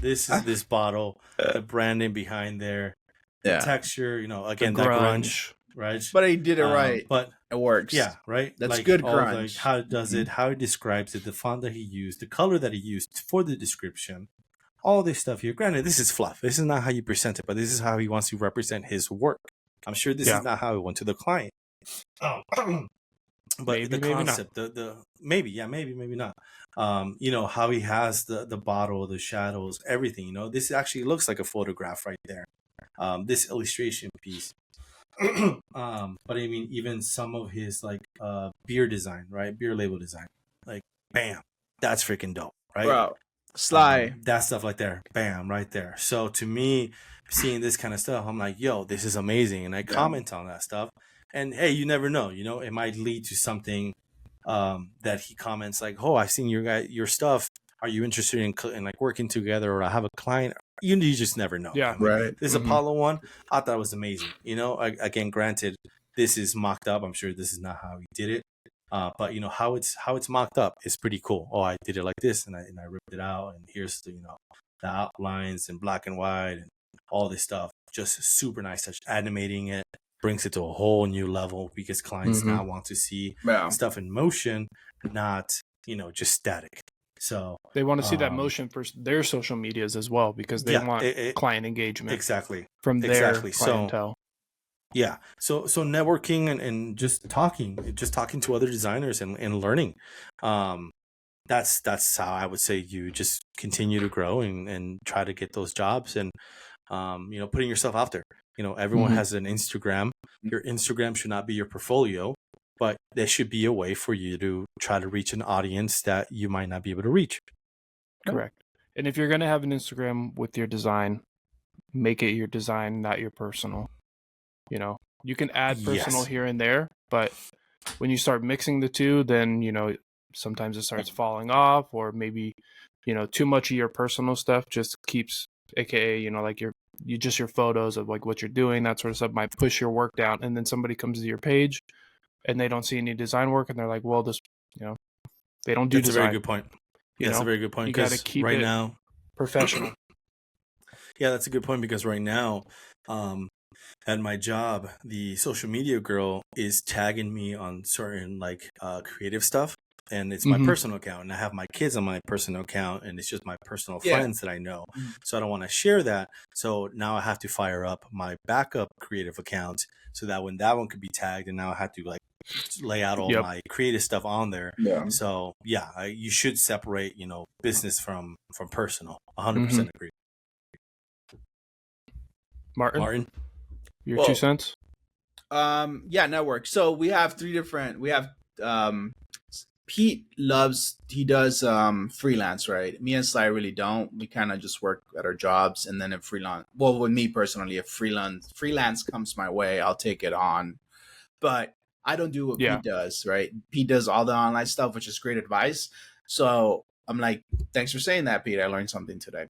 This is this bottle, the branding behind there, the texture. You know, again, that grunge, right? But he did it right. But it works. Yeah, right. That's like, good grunge. Like how it does it, how he describes it, the font that he used, the color that he used for the description. All this stuff here. Granted, this is fluff. This is not how you present it, but this is how he wants to represent his work. I'm sure this is not how it went to the client. But maybe, the concept, maybe not. You know, how he has the bottle, the shadows, everything, you know, this actually looks like a photograph right there. This illustration piece. But I mean, even some of his like beer design, right? Beer label design. Like, bam, that's freaking dope, right? Bro. Sly. That stuff like there. Bam, right there. So to me, seeing this kind of stuff, I'm like, yo, this is amazing. And I comment on that stuff. And hey, you never know, you know, it might lead to something that he comments like, oh, I've seen your stuff. Are you interested in like working together, or I have a client? You just never know. Yeah. I mean, right. This Apollo one, I thought it was amazing. You know, again, granted, this is mocked up. I'm sure this is not how he did it. But you know how it's mocked up is pretty cool. Oh, I did it like this, and I ripped it out, and here's the the outlines in black and white and all this stuff. Just super nice touch. Animating it brings it to a whole new level, because clients now want to see stuff in motion, not just static. So they want to see that motion for their social medias as well, because they want client engagement from their clientele. Yeah. So networking and just talking to other designers and learning. That's how I would say you just continue to grow and try to get those jobs and, putting yourself out there. everyone has an Instagram. Your Instagram should not be your portfolio, but there should be a way for you to try to reach an audience that you might not be able to reach. Correct. And if you're going to have an Instagram with your design, make it your design, not your personal. You can add personal here and there, but when you start mixing the two, then, sometimes it starts falling off, or maybe, too much of your personal stuff just keeps, AKA, like your photos of like what you're doing, that sort of stuff might push your work down. And then somebody comes to your page and they don't see any design work and they're like, well, this, they don't do That's design. a very good point. Yeah, that's a very good point. You got to keep right it now professional. Yeah, that's a good point, because right now, at my job, the social media girl is tagging me on certain creative stuff, and it's my personal account, and I have my kids on my personal account, and it's just my personal friends that I know. So I don't want to share that. So now I have to fire up my backup creative account so that when that one could be tagged, and now I have to lay out all my creative stuff on there. So you should separate business from personal. 100% agree. Martin, your 2 cents. Network. So we have Pete he does freelance, right? Me and Sly really don't. We kind of just work at our jobs, and then with me personally, if freelance comes my way, I'll take it on. But I don't do what Pete does, right? Pete does all the online stuff, which is great advice. So I'm like, thanks for saying that, Pete. I learned something today.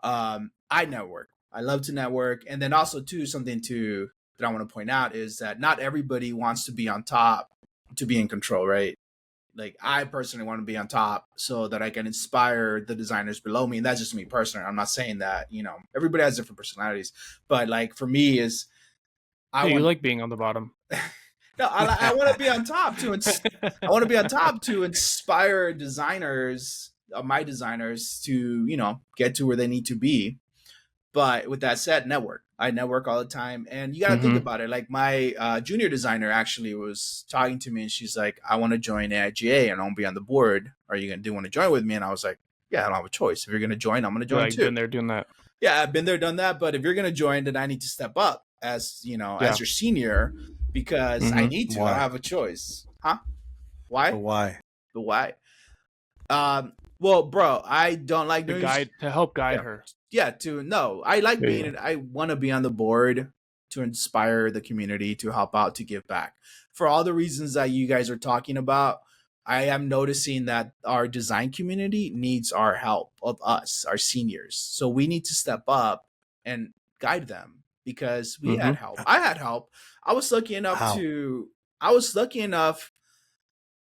I network. I love to network. And then also too, something that I want to point out is that not everybody wants to be on top to be in control, right? Like, I personally want to be on top so that I can inspire the designers below me. And that's just me personally. I'm not saying that, everybody has different personalities, but for me is you like being on the bottom. No, I want to be on top I want to be on top to inspire my designers to, get to where they need to be. But with that said, I network all the time. And you got to think about it. Like, my junior designer actually was talking to me, and she's like, I want to join AIGA and I want to be on the board. Are you going to want to join with me? And I was like, yeah, I don't have a choice. If you're going to join, I'm going to join too. You've been there doing that. Yeah, I've been there, done that. But if you're going to join, then I need to step up as your senior, because I need to. Why? I don't have a choice. Huh? Why? But why? Well, bro, I don't like doing to help guide her. Yeah, I like being I want to be on the board to inspire the community, to help out, to give back. For all the reasons that you guys are talking about, I am noticing that our design community needs our help of us, our seniors. So we need to step up and guide them, because we had help. I had help. I was lucky enough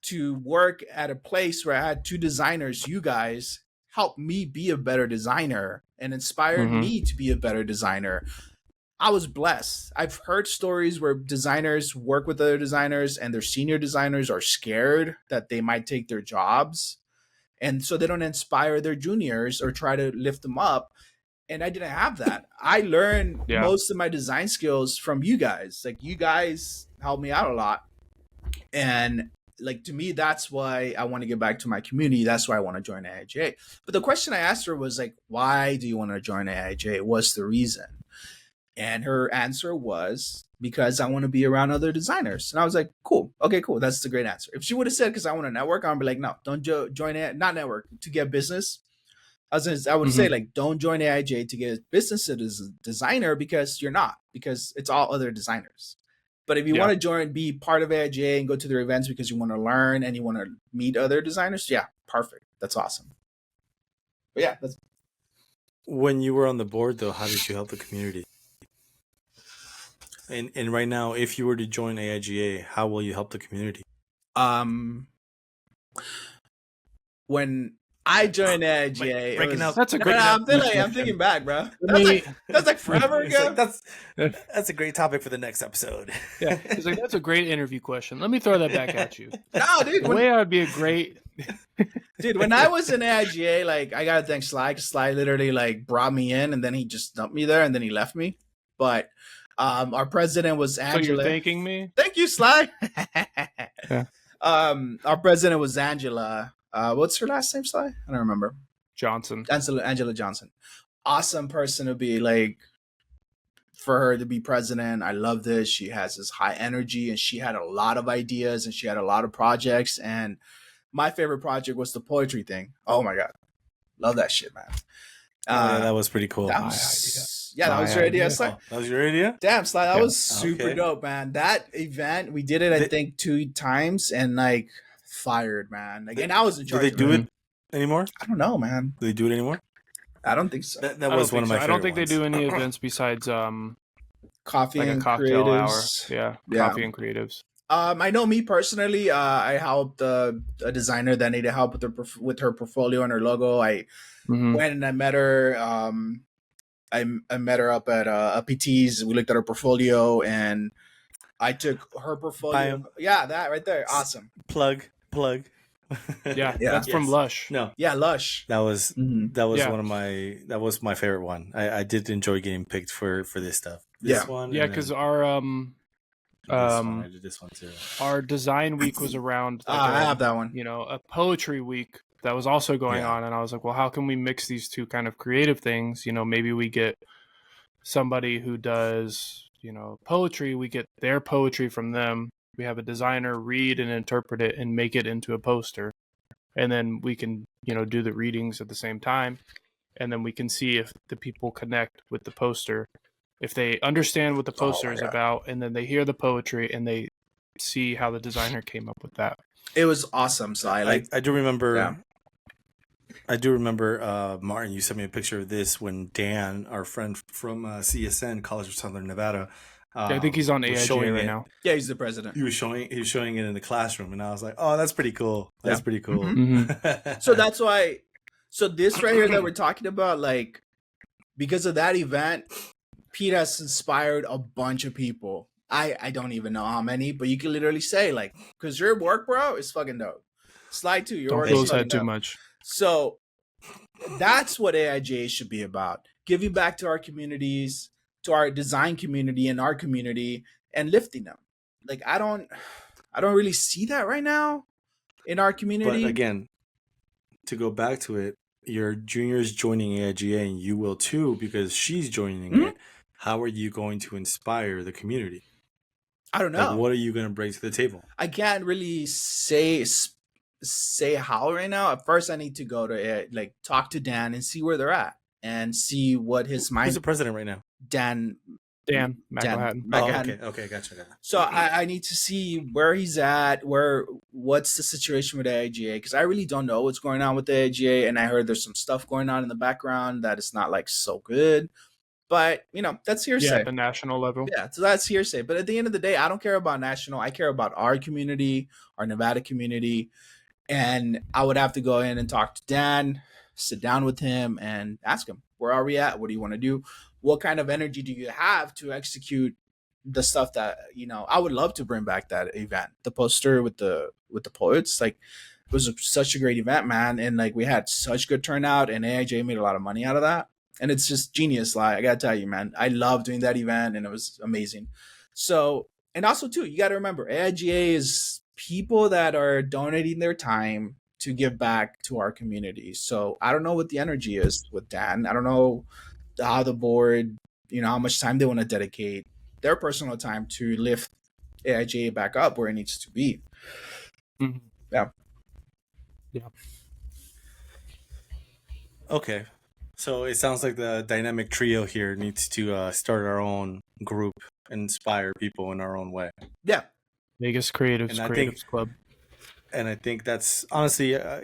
to work at a place where I had 2 designers. You guys helped me be a better designer and inspired me to be a better designer. I was blessed. I've heard stories where designers work with other designers and their senior designers are scared that they might take their jobs, and so they don't inspire their juniors or try to lift them up. And I didn't have that. I learned most of my design skills from you guys. Like, you guys helped me out a lot. And to me, that's why I want to get back to my community. That's why I want to join AIGA. But the question I asked her was why do you want to join AIGA? What's the reason? And her answer was, because I want to be around other designers. And I was like, cool. Okay, cool. That's a great answer. If she would have said, because I want to network, I'd be like, no, don't join it. Not network, to get business. I would say, don't join AIGA to get business as a designer, because you're not, because it's all other designers. But if you want to be part of AIGA and go to their events because you want to learn and you want to meet other designers, perfect. That's awesome. But that's... When you were on the board, though, how did you help the community? And right now, if you were to join AIGA, how will you help the community? When I joined AIGA, that's a great. I'm thinking back, bro. That's forever ago. That's a great topic for the next episode. Yeah, it's that's a great interview question. Let me throw that back at you. No, dude. The way I would be a great dude. When I was in AIGA, I gotta thank Sly. 'Cause Sly literally brought me in, and then he just dumped me there, and then he left me. But our president was Angela. So you're thanking me? Thank you, Sly. Yeah. Our president was Angela. What's her last name, Sly? I don't remember. Johnson. Angela Johnson. Awesome person to be for her to be president. I love this. She has this high energy, and she had a lot of ideas, and she had a lot of projects. And my favorite project was the poetry thing. Oh my god, love that shit, man. Yeah, that was pretty cool. That was your idea, Sly? Oh, that was your idea? Damn, Sly, that was super dope, man. That event, we did it, I think, 2 times, and like fired, man. Like, and I was in charge. Do they do it anymore? I don't know, man. Do they do it anymore? I don't think so. That was one of my favorite I don't think ones. they do any events besides coffee like and a cocktail creatives. hour. Yeah, coffee and creatives. I know me personally. I helped a designer that needed help with her portfolio and her logo. I went and I met her. I met her up at PT's. We looked at her portfolio, and I took her portfolio. Yeah, that right there, awesome. Plug. Yeah, that's from Lush. No, yeah, Lush. That was one of my my favorite one. I did enjoy getting picked for this stuff. This one, because our I did this one too. Our design week was around. Like I have that one. A poetry week that was also going on, and I was like, well, how can we mix these two kind of creative things? Maybe we get somebody who does poetry. We get their poetry from them. We have a designer read and interpret it and make it into a poster. And then we can, do the readings at the same time. And then we can see if the people connect with the poster, if they understand what the poster is about, and then they hear the poetry and they see how the designer came up with that. It was awesome. So I do remember. Yeah. I do remember, Martin, you sent me a picture of this when Dan, our friend from CSN, College of Southern Nevada, I think he's on AIGA right now. Yeah, he's the president. He was showing it in the classroom, and I was like, "Oh, that's pretty cool. That's pretty cool." Mm-hmm. So that's why. So this right here that we're talking about, like, because of that event, Pete has inspired a bunch of people. I don't even know how many, but you can literally say, like, because your work, bro, is fucking dope. Slide to your work. Don't close too much. So that's what AIGA should be about: giving back to our communities, to our design community and our community, and lifting them. Like, I don't really see that right now in our community. But again, to go back to it, your junior's joining AIGA, and you will too, because she's joining it. How are you going to inspire the community? I don't know. Like, what are you going to bring to the table? I can't really say how right now. At first, I need to go to talk to Dan and see where they're at and see what his mind. Who's the president right now? Dan McElhatton. Okay, gotcha. So I need to see where he's at, what's the situation with the AIGA, because I really don't know what's going on with the AIGA, and I heard there's some stuff going on in the background that is not like so good. But that's hearsay. Yeah, at the national level. Yeah, so that's hearsay. But at the end of the day, I don't care about national. I care about our community, our Nevada community, and I would have to go in and talk to Dan, sit down with him, and ask him, where are we at? What do you want to do? What kind of energy do you have to execute the stuff that I would love to bring back that event, the poster with the poets. Like, it was such a great event, man, and like we had such good turnout, and AIJ made a lot of money out of that, and it's just genius. Like, I gotta tell you, man, I love doing that event, and it was amazing. So, and also too, you got to remember, AIGA is people that are donating their time to give back to our community. So I don't know what the energy is with Dan. I don't know how the board, how much time they want to dedicate their personal time to lift AIGA back up where it needs to be. Mm-hmm. Yeah. Okay. So it sounds like the dynamic trio here needs to start our own group, inspire people in our own way. Yeah. Vegas Creatives Club. And I think that's honestly, I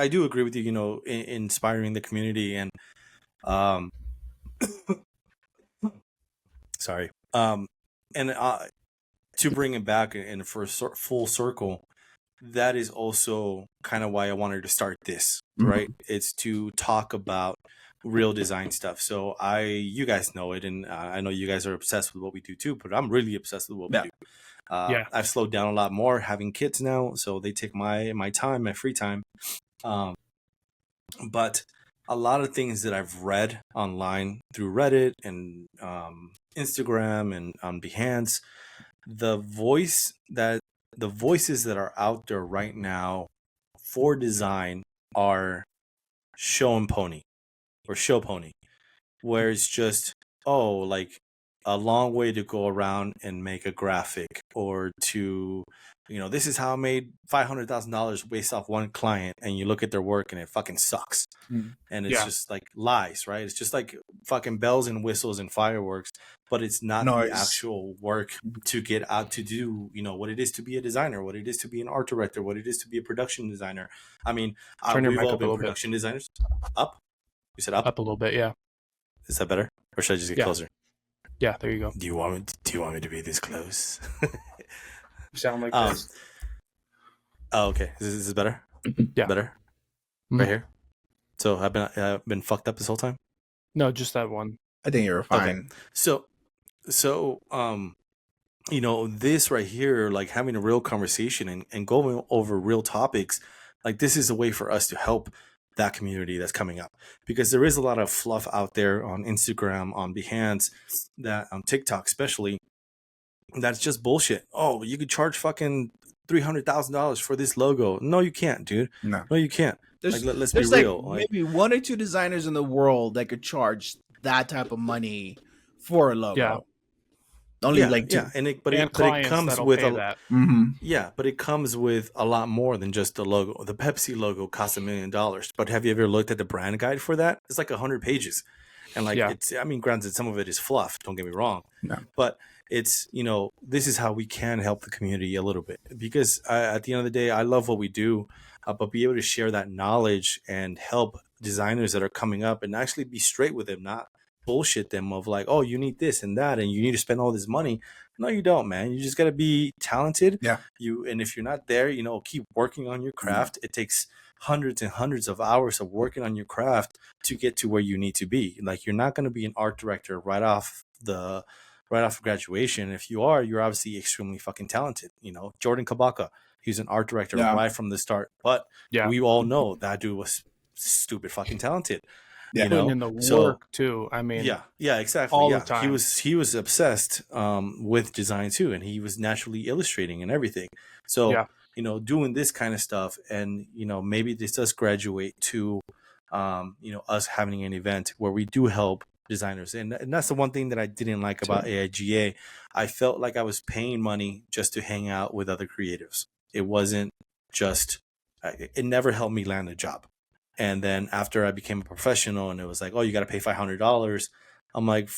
do agree with you, in inspiring the community and, sorry. To bring it back in for a full circle, that is also kind of why I wanted to start this, right? It's to talk about real design stuff. So you guys know it, and I know you guys are obsessed with what we do too, but I'm really obsessed with what we do. I've slowed down a lot more having kids now, so they take my time, my free time. But a lot of things that I've read online through Reddit and Instagram and on Behance, the voices that are out there right now for design are show pony, where it's just oh, like a long way to go around and make a graphic, or to, this is how I made $500,000 based off one client, and you look at their work and it fucking sucks. And it's just like lies, right? It's just like fucking bells and whistles and fireworks, but it's not the actual work to get out to do, what it is to be a designer, what it is to be an art director, what it is to be a production designer. I mean, we've all been production designers. Up? You said up? Up a little bit, yeah. Is that better? Or should I just get closer? Yeah, there you go. Do you want me to be this close? You sound like this. Oh, okay. Is this better? Yeah. Better? Right here? So I've been fucked up this whole time? No, just that one. I think you're fine. Okay. So this right here, like having a real conversation and going over real topics, like this is a way for us to help that community that's coming up, because there is a lot of fluff out there on Instagram, on Behance, that on TikTok especially, that's just bullshit. Oh, you could charge fucking $300,000 for this logo. No, you can't, dude. No, you can't. Let's be real. Maybe one or two designers in the world that could charge that type of money for a logo. Yeah. Only two. But it comes with but it comes with a lot more than just the logo. The Pepsi logo costs $1 million, but have you ever looked at the brand guide for that? It's like 100 pages, and it's. I mean, granted, some of it is fluff. Don't get me wrong, but it's this is how we can help the community a little bit, because at the end of the day, I love what we do, but be able to share that knowledge and help designers that are coming up and actually be straight with them, not bullshit them of like, oh, you need this and that and you need to spend all this money. No, you don't, man. You just got to be talented. And if you're not there, keep working on your craft. It takes hundreds and hundreds of hours of working on your craft to get to where you need to be. Like, you're not going to be an art director right off graduation. If you are, you're obviously extremely fucking talented. Jordan Kabaka, he's an art director right from the start, but we all know that dude was stupid fucking talented. Putting in the work too. I mean, exactly. All the time. He was obsessed with design too, and he was naturally illustrating and everything. So doing this kind of stuff, and maybe this does graduate to us having an event where we do help designers, and that's the one thing that I didn't like about AIGA. I felt like I was paying money just to hang out with other creatives. It wasn't just. It never helped me land a job. And then after I became a professional, and it was like, oh, you got to pay $500. I'm like,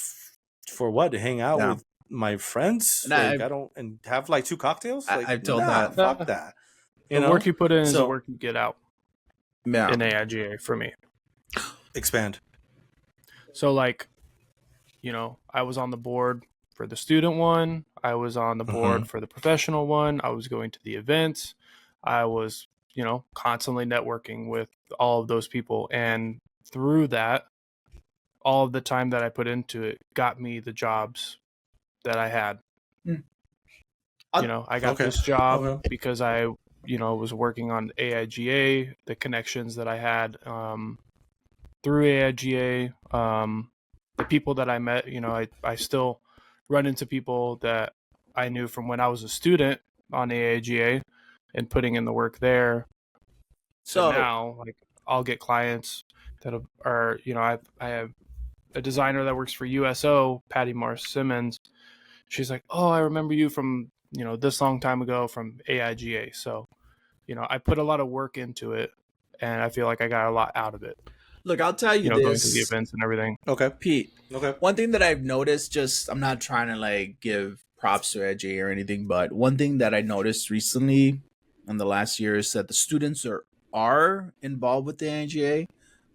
for what? To hang out with my friends? I don't, and have like 2 cocktails? Like, I've told that. Fuck that. The work you put in is the work you get out. In AIGA for me. Expand. So like, I was on the board for the student one. I was on the board for the professional one. I was going to the events. I was constantly networking with all of those people. And through that, all of the time that I put into it got me the jobs that I had. I got this job because I, was working on AIGA, the connections that I had through AIGA, the people that I met, I still run into people that I knew from when I was a student on AIGA. And putting in the work there. So now, like, I'll get clients that are, I have a designer that works for USO, Patty Morris Simmons. She's like, oh, I remember you from, this long time ago from AIGA. So, I put a lot of work into it, and I feel like I got a lot out of it. Look, I'll tell you this. Going to the events and everything. Okay. Pete. Okay. One thing that I've noticed, I'm not trying to like give props to AIGA or anything, but one thing that I noticed recently in the last year is that the students are involved with the AIGA.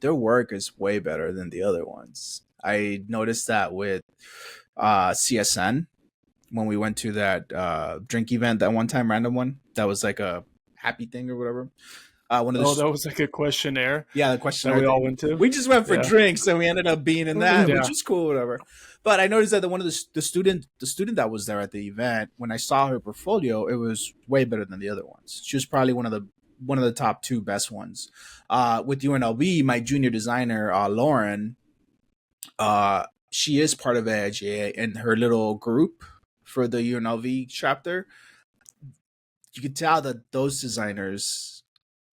Their work is way better than the other ones. I noticed that with CSN when we went to that drink event that one time, random one that was like a happy thing or whatever. That was like a questionnaire. Yeah, the questionnaire that we all went to. We just went for drinks, and we ended up being in that, which was cool, whatever. But I noticed that one of the student that was there at the event, when I saw her portfolio, it was way better than the other ones. She was probably one of the top 2 best ones. With UNLV, my junior designer, Lauren, she is part of AIGA, and her little group for the UNLV chapter. You could tell that those designers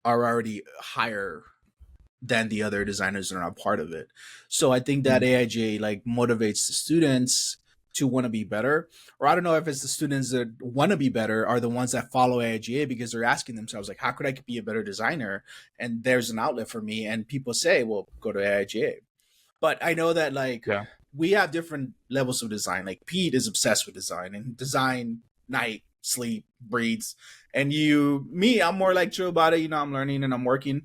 are already higher than the other designers that are not part of it. So I think that AIGA like motivates the students to want to be better. Or I don't know if it's the students that want to be better are the ones that follow AIGA because they're asking themselves, like, how could I be a better designer? And there's an outlet for me. And people say, well, go to AIGA. But I know that like we have different levels of design. Like Pete is obsessed with design and design, night, sleep, breathes. And me, I'm more like chill about it. You know, I'm learning and I'm working.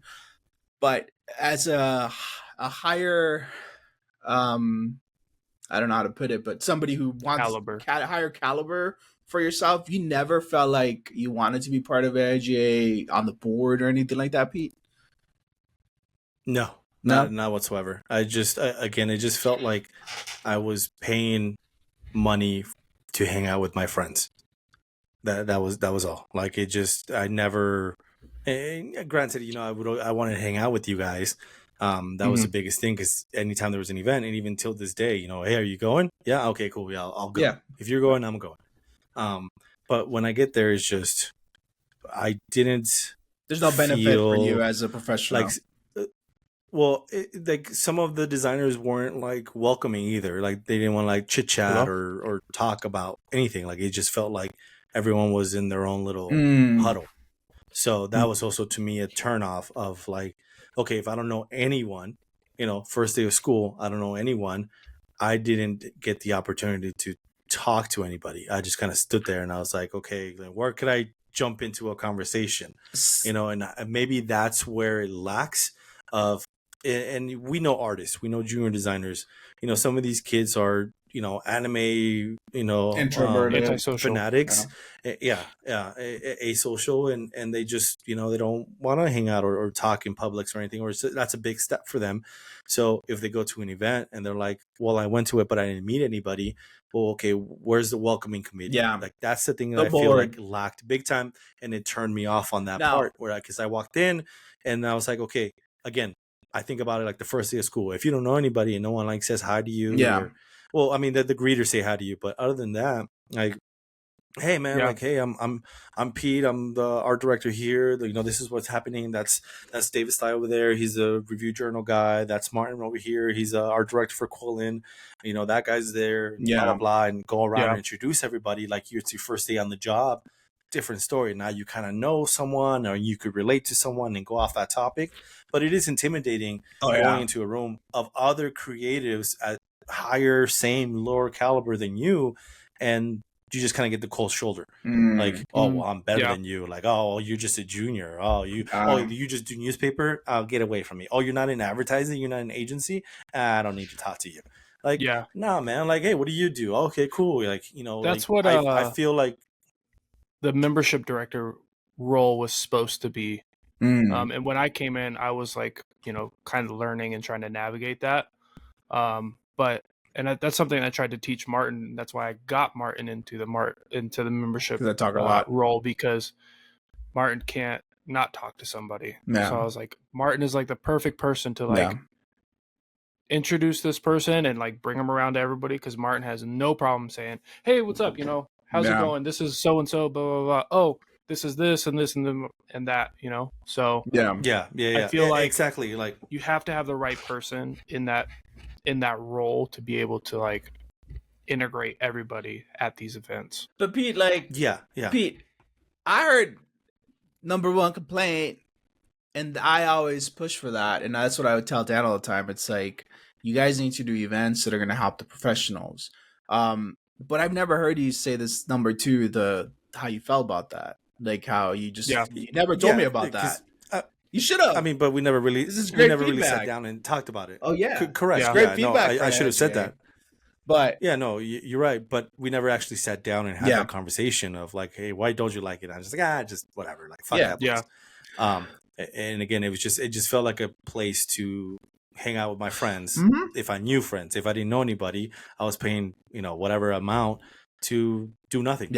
But as a higher, I don't know how to put it, but somebody who wants higher caliber for yourself, you never felt like you wanted to be part of AIGA on the board or anything like that, Pete? No, not whatsoever. Again, it just felt like I was paying money to hang out with my friends. That was all. Like it just, I never. And granted, you know, I wanted to hang out with you guys. That was the biggest thing because anytime there was an event, and even till this day, you know, hey, are you going? Yeah, okay, cool. Yeah, I'll go. Yeah. If you're going, I'm going. But when I get there, it's just I didn't. There's no benefit for you as a professional. Like some of the designers weren't like welcoming either. Like they didn't want to like chit chat or talk about anything. Like it just felt like everyone was in their own little huddle. So that was also to me a turnoff of like, okay, if I don't know anyone, you know, first day of school, I don't know anyone. I didn't get the opportunity to talk to anybody. I just kind of stood there and I was like, okay, where could I jump into a conversation? You know, and maybe that's where it lacks of, and we know artists, we know junior designers, you know, some of these kids are, you know, anime, you know, introverted, fanatics, asocial, and they just, you know, they don't want to hang out or talk in publics or anything, or that's a big step for them. So if they go to an event and they're like, well, I went to it, but I didn't meet anybody. Well, okay, where's the welcoming committee? Yeah, like that's the thing that I feel like lacked big time, and it turned me off on that part. Where because I walked in and I was like, okay, again, I think about it like the first day of school. If you don't know anybody and no one like says hi to you, well, I mean, the greeters say hi to you, but other than that, like, hey man, like, hey, I'm Pete, I'm the art director here. You know, this is what's happening. That's David Sly over there. He's a review journal guy. That's Martin over here. He's a art director for Quillen. You know, that guy's there. Blah blah blah, and go around and introduce everybody like it's your first day on the job. Different story. Now you kind of know someone, or you could relate to someone and go off that topic. But it is intimidating going into a room of other creatives at higher, same, lower caliber than you, and you just kind of get the cold shoulder. Like, oh, well, I'm better than you. Like, oh, you're just a junior. Oh, you just do newspaper. Get away from me. Oh, you're not in advertising. You're not in agency. I don't need to talk to you. Like, no, man. Like, hey, what do you do? Okay, cool. Like, you know, that's like, what I feel like the membership director role was supposed to be. And when I came in, I was like, you know, kind of learning and trying to navigate that. But that's something I tried to teach Martin. That's why I got Martin into the membership role, because Martin can't not talk to somebody. Yeah. So I was like, Martin is like the perfect person to like introduce this person and like bring him around to everybody, because Martin has no problem saying, hey, what's up? You know, how's it going? This is so and so, blah blah blah. Oh, this is this and this and that. You know, so I feel like exactly, like you have to have the right person in that role to be able to like integrate everybody at these events. But Pete, like, Pete, I heard number one complaint, and I always push for that, and that's what I would tell Dan all the time. It's like, you guys need to do events that are going to help the professionals. But I've never heard you say this number two, how you felt about that, like how you just you never told me about that. You should have. I mean, but we never really sat down and talked about it. Oh yeah, correct. It's great feedback. I should have said that. But you're right. But we never actually sat down and had that conversation of like, hey, why don't you like it? I was just like, just whatever. Like, fuck that place. And again, it just felt like a place to hang out with my friends. If I knew friends, if I didn't know anybody, I was paying, you know, whatever amount to do nothing.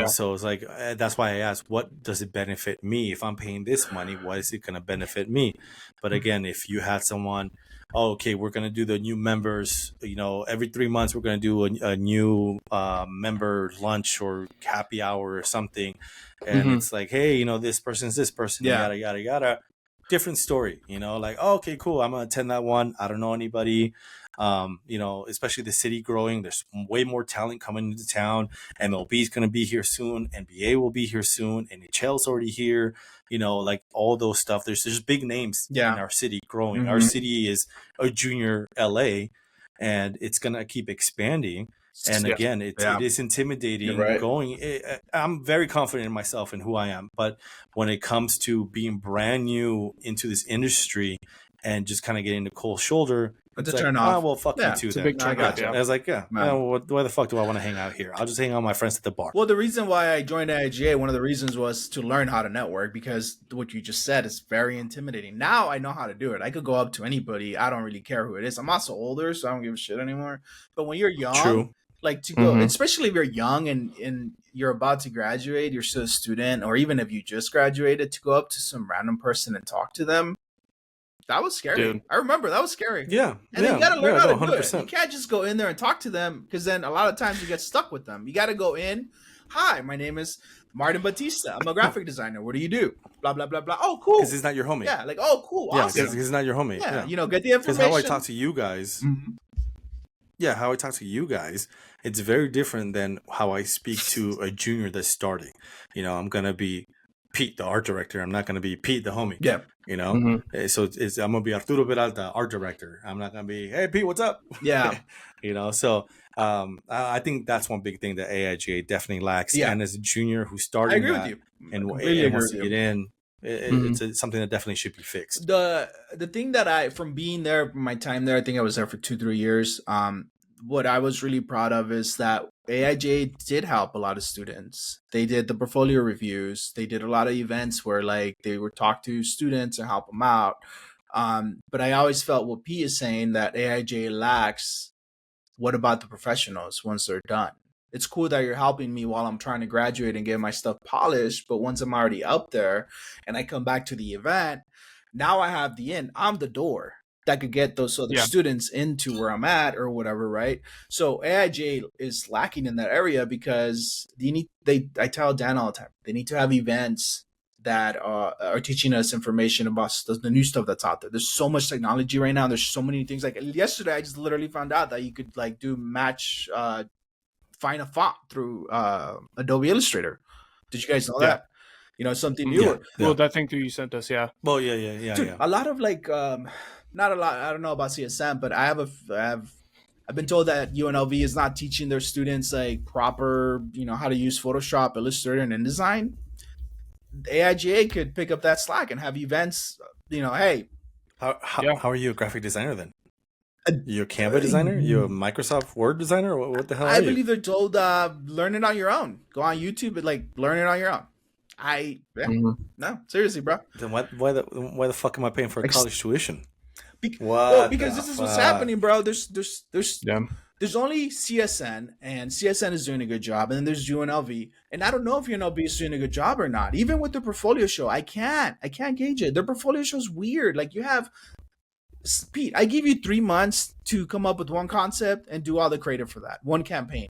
So it's like, that's why I asked, what does it benefit me? If I'm paying this money, what is it going to benefit me? But again, if you had someone, okay, we're going to do the new members, you know, every 3 months, we're going to do a new member lunch or happy hour or something. And it's like, hey, you know, this person's this person, yada, yada, yada. different story, like, oh, okay, cool, I'm gonna attend that one. I don't know anybody. Especially the city growing, there's way more talent coming into town. MLB is going to be here soon, NBA will be here soon, NHL's already here, like all those stuff. There's big names in our city growing. Our city is a junior LA, and it's going to keep expanding. And again, it is intimidating going. I'm very confident in myself and who I am. But when it comes to being brand new into this industry and just kind of getting the cold shoulder, it's a turn off. Oh, well, fuck you too. It's a big turn off. I was like, why the fuck do I want to hang out here? I'll just hang out with my friends at the bar. Well, the reason why I joined AIGA, one of the reasons was to learn how to network, because what you just said is very intimidating. Now I know how to do it. I could go up to anybody. I don't really care who it is. I'm also older, so I don't give a shit anymore. But when you're young, like to go, especially if you're young and you're about to graduate, you're still a student, or even if you just graduated, to go up to some random person and talk to them, that was scary. Dude. I remember that was scary. Yeah. And you got to learn how to do it. You can't just go in there and talk to them, because then a lot of times you get stuck with them. You got to go in. Hi, my name is Martin Batista. I'm a graphic designer. What do you do? Blah, blah, blah, blah. Oh, cool. Because he's not your homie. Yeah. Like, oh, cool. Awesome. Yeah, because he's not your homie. Yeah. Get the information. Because how I talk to you guys. Yeah, how I talk to you guys, it's very different than how I speak to a junior that's starting. I'm going to be Pete, the art director. I'm not going to be Pete, the homie. Yeah. So I'm going to be Arturo Peralta, art director. I'm not going to be, hey, Pete, what's up? Yeah. So I think that's one big thing that AIGA definitely lacks. Yeah. And as a junior who's starting, I agree with you. And wants to get in, it's something that definitely should be fixed. The thing that from being there, my time there, I think I was there for 2-3 years. What I was really proud of is that AIGA did help a lot of students. They did the portfolio reviews. They did a lot of events where they would talk to students and help them out. But I always felt what P is saying, that AIGA lacks. What about the professionals once they're done? It's cool that you're helping me while I'm trying to graduate and get my stuff polished. But once I'm already up there and I come back to the event, now I have the in. I'm the door that could get those other students into where I'm at or whatever, right? So AIGA is lacking in that area, because I tell Dan all the time, they need to have events that are teaching us information about the new stuff that's out there. There's so much technology right now. There's so many things. Like yesterday, I just literally found out that you could do match, find a font through Adobe Illustrator. Did you guys know that? Something new. Yeah. Well, that thing you sent us, yeah. Well, yeah. Dude, a lot of not a lot. I don't know about CSM, but I've been told that UNLV is not teaching their students proper, how to use Photoshop, Illustrator, and InDesign. AIGA could pick up that slack and have events. Hey, how are you a graphic designer then? You're a Canva designer? You're a Microsoft Word designer? What the hell? I believe they're told learn it on your own. Go on YouTube and learn it on your own. No, seriously, bro. Then why the fuck am I paying for a college tuition? Because this is what's happening, bro. There's only CSN, and CSN is doing a good job, and then there's UNLV, and I don't know if UNLV is doing a good job or not. Even with the portfolio show, I can't gauge it. Their portfolio show is weird. You have Pete. I give you 3 months to come up with one concept and do all the creative for that one campaign,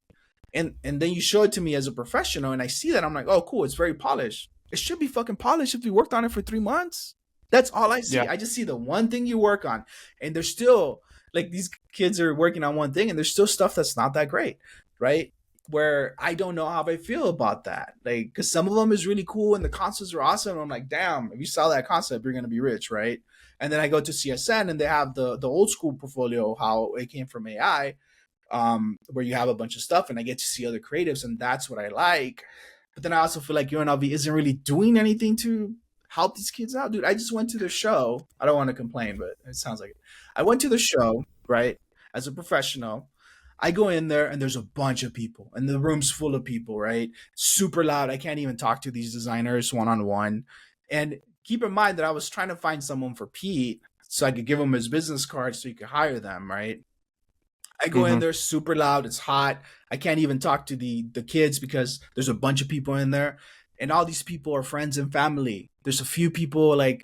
and then you show it to me as a professional, and I see that I'm like, oh, cool, it's very polished. It should be fucking polished if you worked on it for 3 months. That's all I see. Yeah. I just see the one thing you work on, and there's still these kids are working on one thing, and there's still stuff that's not that great, right? Where I don't know how I feel about that. Because some of them is really cool and the concepts are awesome. And I'm like, damn, if you sell that concept, you're going to be rich, right? And then I go to CSN and they have the old school portfolio, how it came from AI, where you have a bunch of stuff and I get to see other creatives, and that's what I like. But then I also feel like UNLV isn't really doing anything to help these kids out. Dude, I just went to the show. I don't want to complain, but it sounds like it. I went to the show, right, as a professional. I go in there and there's a bunch of people and the room's full of people, right? Super loud. I can't even talk to these designers one-on-one. And keep in mind that I was trying to find someone for Pete so I could give him his business card so he could hire them, right? I go in there, super loud. It's hot. I can't even talk to the kids because there's a bunch of people in there. And all these people are friends and family. There's a few people I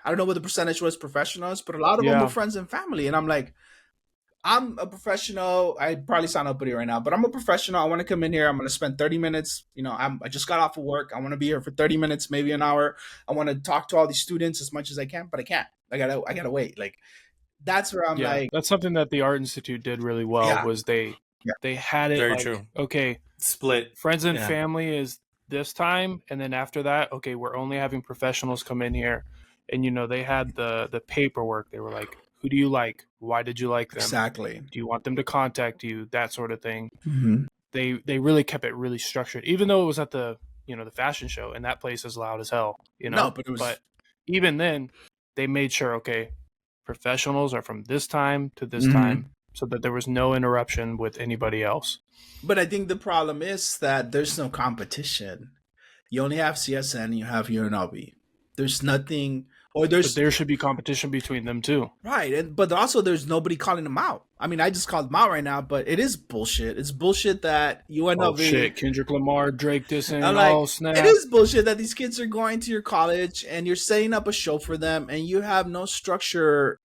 don't know what the percentage was professionals, but a lot of them were friends and family. And I'm like, I'm a professional. I probably sound uppity right now, but I'm a professional. I want to come in here. I'm going to spend 30 minutes. You know, I just got off of work. I want to be here for 30 minutes, maybe an hour. I want to talk to all these students as much as I can, but I can't. I gotta wait. Like, that's where I'm like, that's something that the Art Institute did really well. Was they had it very like, true. Okay, split friends and family is this time, and then after that, okay, we're only having professionals come in here. And you know, they had the paperwork. They were like, who do you like? Why did you like them? Exactly. Do you want them to contact you? That sort of thing. Mm-hmm. They really kept it really structured, even though it was at the the fashion show, and that place is loud as hell. No, but it was. But even then, they made sure, okay, professionals are from this time to this time, so that there was no interruption with anybody else. But I think the problem is that there's no competition. You only have CSN and you have UNLV. There's nothing, but there should be competition between them too. Right, but also there's nobody calling them out. I mean, I just called them out right now, but it is bullshit. It's bullshit that UNLV... Oh shit, Kendrick Lamar, Drake dissing, all snap. It is bullshit that these kids are going to your college and you're setting up a show for them and you have no structure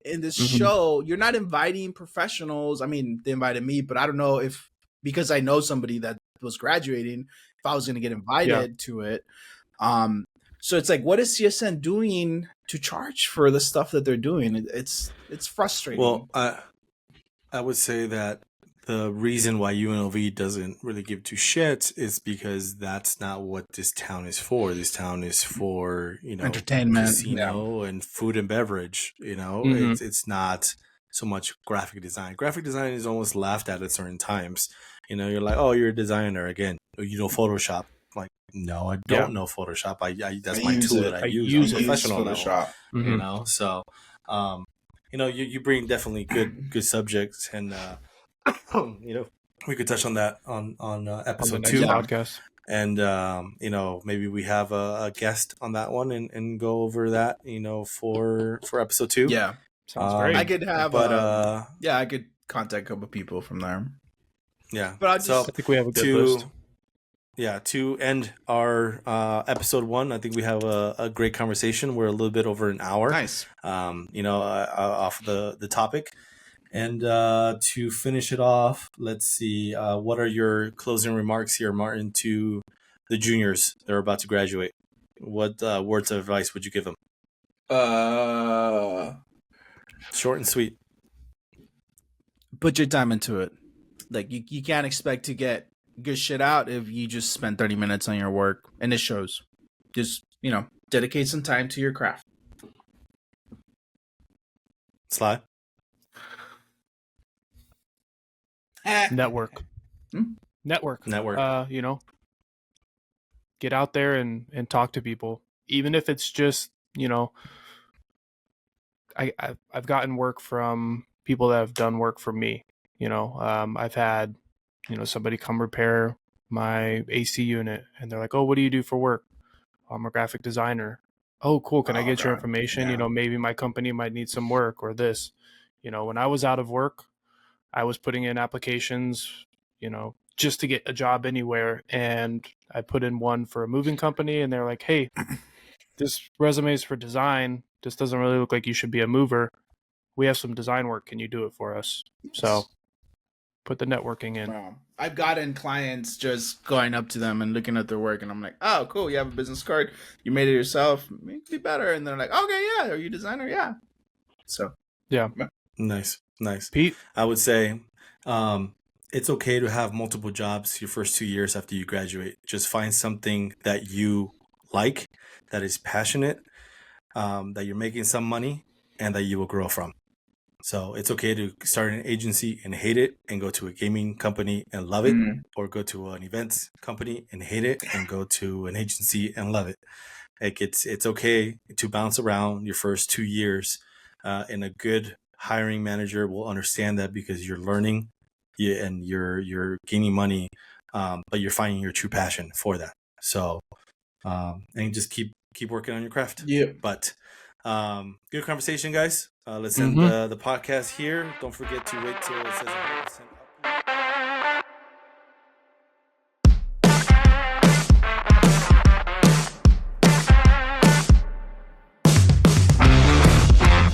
in this show. You're not inviting professionals. I mean, they invited me, but I don't know if, because I know somebody that was graduating, if I was going to get invited to it. So it's like, what is CSN doing to charge for the stuff that they're doing? It's frustrating. Well, I would say that the reason why UNLV doesn't really give two shits is because that's not what this town is for. This town is for, entertainment, casino, and food and beverage. It's not so much graphic design. Graphic design is almost laughed at certain times. You're like, oh, you're a designer again. You know Photoshop. No, I don't know Photoshop. That's my tool that I use. I'm professional Photoshop. Now. So, you bring definitely good subjects, and we could touch on that on episode 2 podcast. And maybe we have a guest on that one and go over that. For episode 2. Yeah, sounds great. I could have, I could contact a couple people from there. Yeah, but I think we have a good list. Yeah, to end our episode 1, I think we have a great conversation. We're a little bit over an hour. Nice. Off the topic. And to finish it off, let's see. What are your closing remarks here, Martin, to the juniors that are about to graduate? What words of advice would you give them? Short and sweet. Put your time into it. Like, you can't expect to get good shit out if you just spend 30 minutes on your work, and it shows. Just dedicate some time to your craft. Sly. Network. Network. Get out there and talk to people, even if it's just I've gotten work from people that have done work for me. I've had somebody come repair my AC unit, and they're like, oh, what do you do for work? I'm a graphic designer. Oh, cool. Can I get your information? Yeah. Maybe my company might need some work or this. When I was out of work, I was putting in applications, just to get a job anywhere. And I put in one for a moving company, and they're like, hey, this resume is for design. This doesn't really look like you should be a mover. We have some design work. Can you do it for us? Yes. So put the networking in. Wow. I've gotten clients just going up to them and looking at their work, and I'm like, oh, cool, you have a business card, you made it yourself, make it be better. And they're like, okay, yeah, are you a designer? Yeah. So yeah. Nice. Pete? I would say it's okay to have multiple jobs your first 2 years after you graduate. Just find something that you like, that is passionate, that you're making some money, and that you will grow from. So it's okay to start an agency and hate it and go to a gaming company and love it, or go to an events company and hate it and go to an agency and love it. Like it's okay to bounce around your first 2 years, and a good hiring manager will understand that, because you're learning and you're gaining money, but you're finding your true passion for that. So and just keep working on your craft. Yeah. But good conversation, guys. Let's end the podcast here. Don't forget to wait till it says